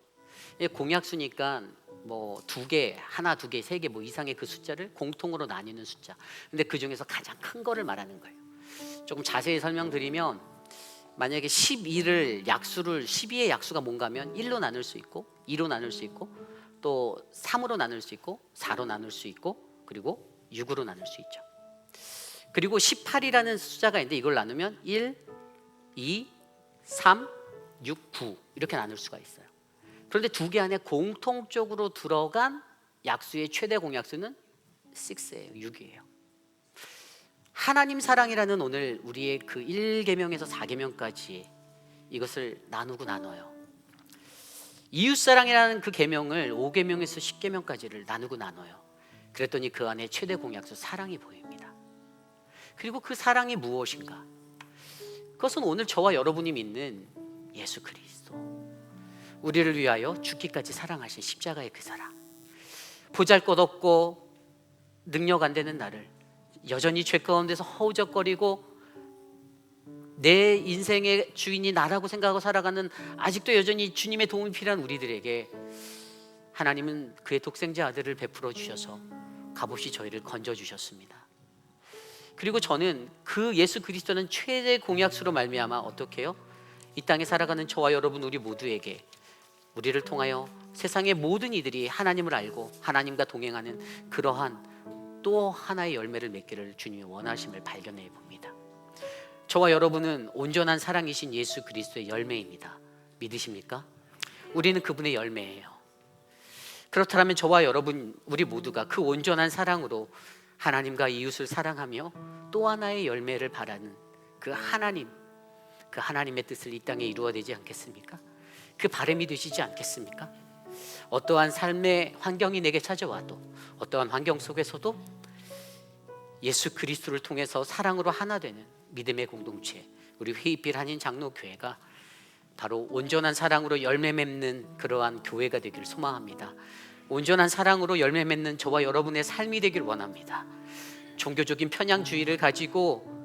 공약수니까 뭐 2개, 하나, 2개, 3개 뭐 이상의 그 숫자를 공통으로 나뉘는 숫자. 근데 그 중에서 가장 큰 거를 말하는 거예요. 조금 자세히 설명드리면, 만약에 12의 약수가 뭔가 하면 1로 나눌 수 있고 2로 나눌 수 있고 또 3으로 나눌 수 있고 4로 나눌 수 있고 그리고 6으로 나눌 수 있죠. 그리고 18이라는 숫자가 있는데 이걸 나누면 1, 2, 3, 6, 9 이렇게 나눌 수가 있어요. 그런데 2개 안에 공통적으로 들어간 약수의 최대 공약수는 6예요. 6이에요. 하나님 사랑이라는 오늘 우리의 그 1계명에서 4계명까지 이것을 나누고 나눠요. 이웃 사랑이라는 그 계명을 5계명에서 10계명까지를 나누고 나눠요. 그랬더니 그 안에 최대 공약수 사랑이 보입니다. 그리고 그 사랑이 무엇인가? 그것은 오늘 저와 여러분이 믿는 예수 그리스도, 우리를 위하여 죽기까지 사랑하신 십자가의 그 사랑, 보잘것없고 능력 안 되는 나를 여전히 죄 가운데서 허우적거리고 내 인생의 주인이 나라고 생각하고 살아가는, 아직도 여전히 주님의 도움이 필요한 우리들에게 하나님은 그의 독생자 아들을 베풀어 주셔서 값없이 저희를 건져 주셨습니다. 그리고 저는 그 예수 그리스도는 최대 공약수로 말미암아 어떻게 해요? 이 땅에 살아가는 저와 여러분 우리 모두에게, 우리를 통하여 세상의 모든 이들이 하나님을 알고 하나님과 동행하는 그러한 또 하나의 열매를 맺기를 주님이 원하심을 발견해 봅니다. 저와 여러분은 온전한 사랑이신 예수 그리스도의 열매입니다. 믿으십니까? 우리는 그분의 열매예요. 그렇다면 저와 여러분, 우리 모두가 그 온전한 사랑으로 하나님과 이웃을 사랑하며 또 하나의 열매를 바라는 그 하나님의 뜻을 이 땅에 이루어야 되지 않겠습니까? 그 바람이 되시지 않겠습니까? 어떠한 삶의 환경이 내게 찾아와도, 어떠한 환경 속에서도 예수 그리스도를 통해서 사랑으로 하나 되는 믿음의 공동체, 우리 회의필 한인 장로교회가 바로 온전한 사랑으로 열매 맺는 그러한 교회가 되길 소망합니다. 온전한 사랑으로 열매 맺는 저와 여러분의 삶이 되길 원합니다. 종교적인 편향주의를 가지고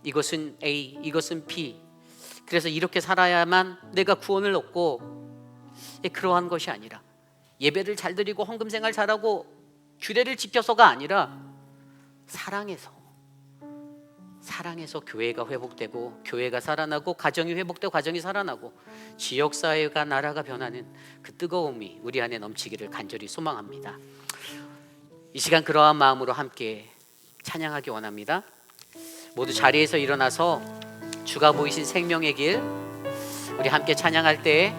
이것은 A, 이것은 B, 그래서 이렇게 살아야만 내가 구원을 얻고, 그러한 것이 아니라, 예배를 잘 드리고 헌금생활 잘하고 규례를 지켜서가 아니라 사랑해서 교회가 회복되고, 교회가 살아나고, 가정이 회복되고 가정이 살아나고, 지역사회가 나라가 변하는 그 뜨거움이 우리 안에 넘치기를 간절히 소망합니다. 이 시간 그러한 마음으로 함께 찬양하기 원합니다. 모두 자리에서 일어나서 주가 보이신 생명의 길, 우리 함께 찬양할 때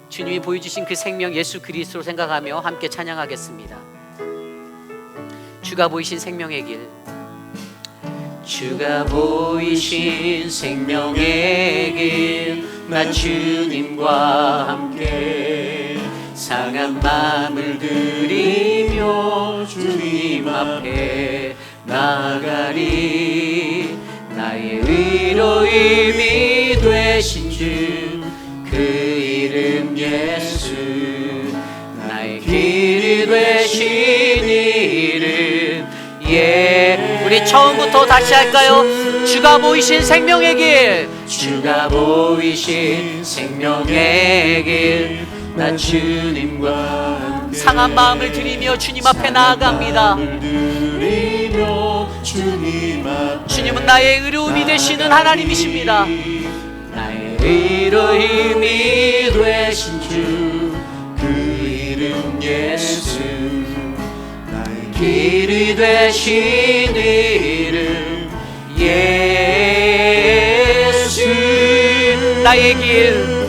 주님이 보여주신 그 생명 예수 그리스도를 생각하며 함께 찬양하겠습니다. 주가 보이신 생명의 길, 주가 보이신 생명의 길, 나 주님과 함께 상한 마음을 들이며 주님 앞에 나가리. 나의 의로움이 되신 주 그 이름 예수, 나의 길이 되신 이름 우리 처음부터 다시 할까요? 주가 보이신 생명의 길, 주가 보이신 생명의 길, 나 주님과 상한 마음을 드리며 주님 앞에 나아갑니다. 주님은 나의 의로움이 되시는 하나님이십니다. 나의 의로움이 되신 주 그 이름 예수, 나의 길이 되신 이름 예수. 나의 길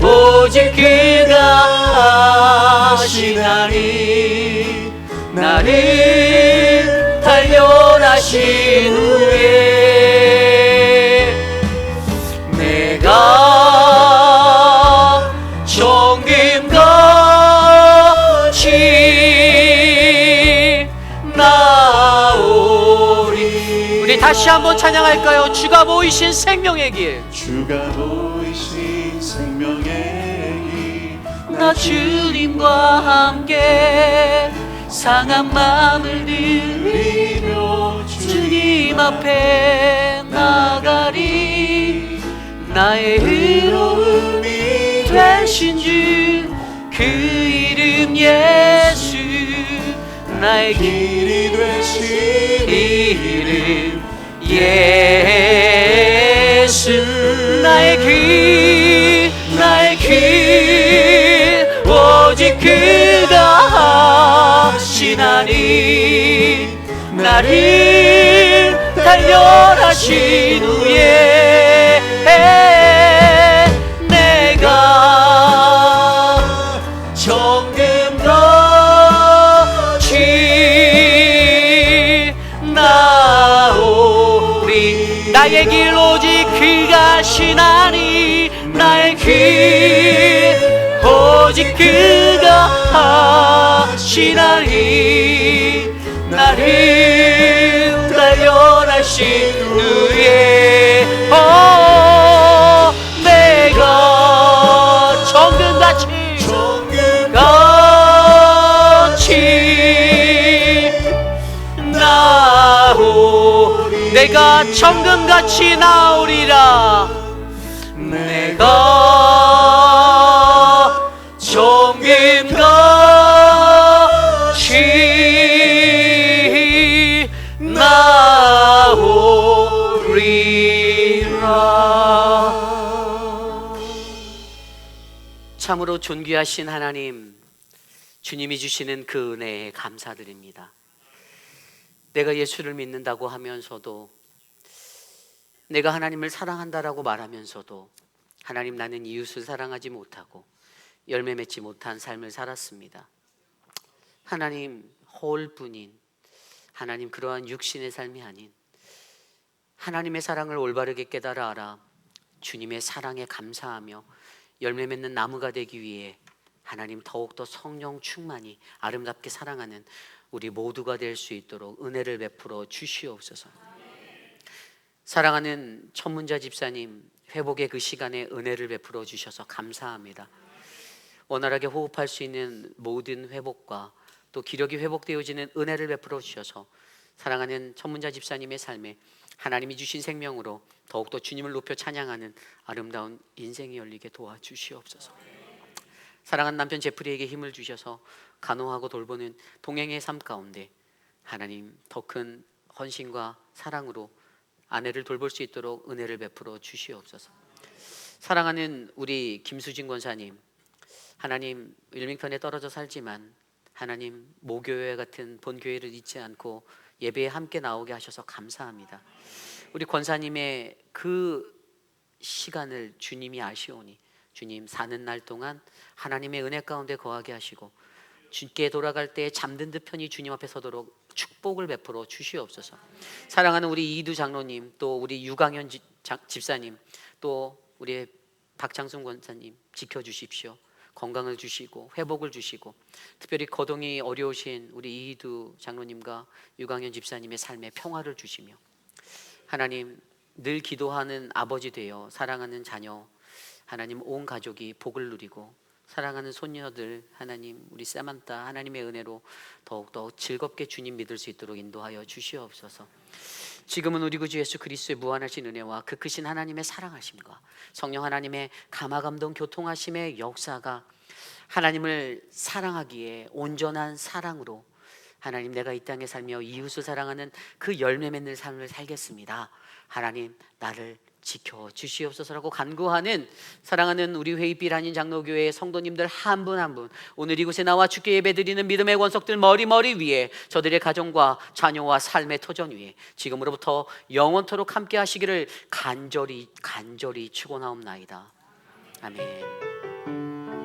오직 그가 하시나니, 나를 단련하신 후에 내가 정금같이 나오리. 우리 다시 한번 찬양할까요? 주가 보이신 생명의 길, 주가 보이신 생명의 길, 나 주님과 함께 상한 마음을 들이며 주님 앞에 나가리. 나의 의로움이 되신 주 그 이름 예수, 나의 길이 되신 이름 예수. 나의 길 오직 그가 하시나니, 나를 단련하신 후에 내가 정금같이 나오리. 나의 길 오직 그가 하시나니, 나의 길 오직 그가 하시나니, 나를 단련하신 후에 내가 정금같이 나오리. 내가 정금같이 나오리라. 내가 정금같이 나오리라. 참으로 존귀하신 하나님, 주님이 주시는 그 은혜에 감사드립니다. 내가 예수를 믿는다고 하면서도, 내가 하나님을 사랑한다라고 말하면서도 하나님, 나는 이웃을 사랑하지 못하고 열매 맺지 못한 삶을 살았습니다. 하나님, 허울뿐인 하나님, 그러한 육신의 삶이 아닌 하나님의 사랑을 올바르게 깨달아 알아 주님의 사랑에 감사하며 열매 맺는 나무가 되기 위해 하나님, 더욱더 성령 충만히 아름답게 사랑하는 우리 모두가 될 수 있도록 은혜를 베풀어 주시옵소서. 사랑하는 천문자 집사님, 회복의 그 시간에 은혜를 베풀어 주셔서 감사합니다. 원활하게 호흡할 수 있는 모든 회복과 또 기력이 회복되어지는 은혜를 베풀어 주셔서 사랑하는 천문자 집사님의 삶에 하나님이 주신 생명으로 더욱더 주님을 높여 찬양하는 아름다운 인생이 열리게 도와주시옵소서. 사랑하는 남편 제프리에게 힘을 주셔서 간호하고 돌보는 동행의 삶 가운데 하나님, 더 큰 헌신과 사랑으로 아내를 돌볼 수 있도록 은혜를 베풀어 주시옵소서. 사랑하는 우리 김수진 권사님, 하나님, 윌밍턴에 떨어져 살지만 하나님, 모교회 같은 본교회를 잊지 않고 예배에 함께 나오게 하셔서 감사합니다. 우리 권사님의 그 시간을 주님이 아시오니 주님, 사는 날 동안 하나님의 은혜 가운데 거하게 하시고 주께 돌아갈 때 잠든 듯 편히 주님 앞에 서도록 축복을 베풀어 주시옵소서. 사랑하는 우리 이두 장로님, 또 우리 유강현 집사님, 또 우리 박창순 권사님 지켜주십시오. 건강을 주시고 회복을 주시고 특별히 거동이 어려우신 우리 이두 장로님과 유강현 집사님의 삶에 평화를 주시며 하나님, 늘 기도하는 아버지 되어 사랑하는 자녀 하나님, 온 가족이 복을 누리고 사랑하는 손녀들 하나님, 우리 사만타 하나님의 은혜로 더욱더 즐겁게 주님 믿을 수 있도록 인도하여 주시옵소서. 지금은 우리 구주 예수 그리스도의 무한하신 은혜와 그 크신 하나님의 사랑하심과 성령 하나님의 감화감동 교통하심의 역사가 하나님을 사랑하기에 온전한 사랑으로 하나님, 내가 이 땅에 살며 이웃을 사랑하는 그 열매 맺는 삶을 살겠습니다. 하나님, 나를 지켜 주시옵소서라고 간구하는 사랑하는 우리 회의빛 한인 장로교회의 성도님들 한 분 한 분, 오늘 이곳에 나와 주께 예배드리는 믿음의 권속들 머리 위에 저들의 가정과 자녀와 삶의 터전 위에 지금으로부터 영원토록 함께 하시기를 간절히 축원하옵나이다. 아멘.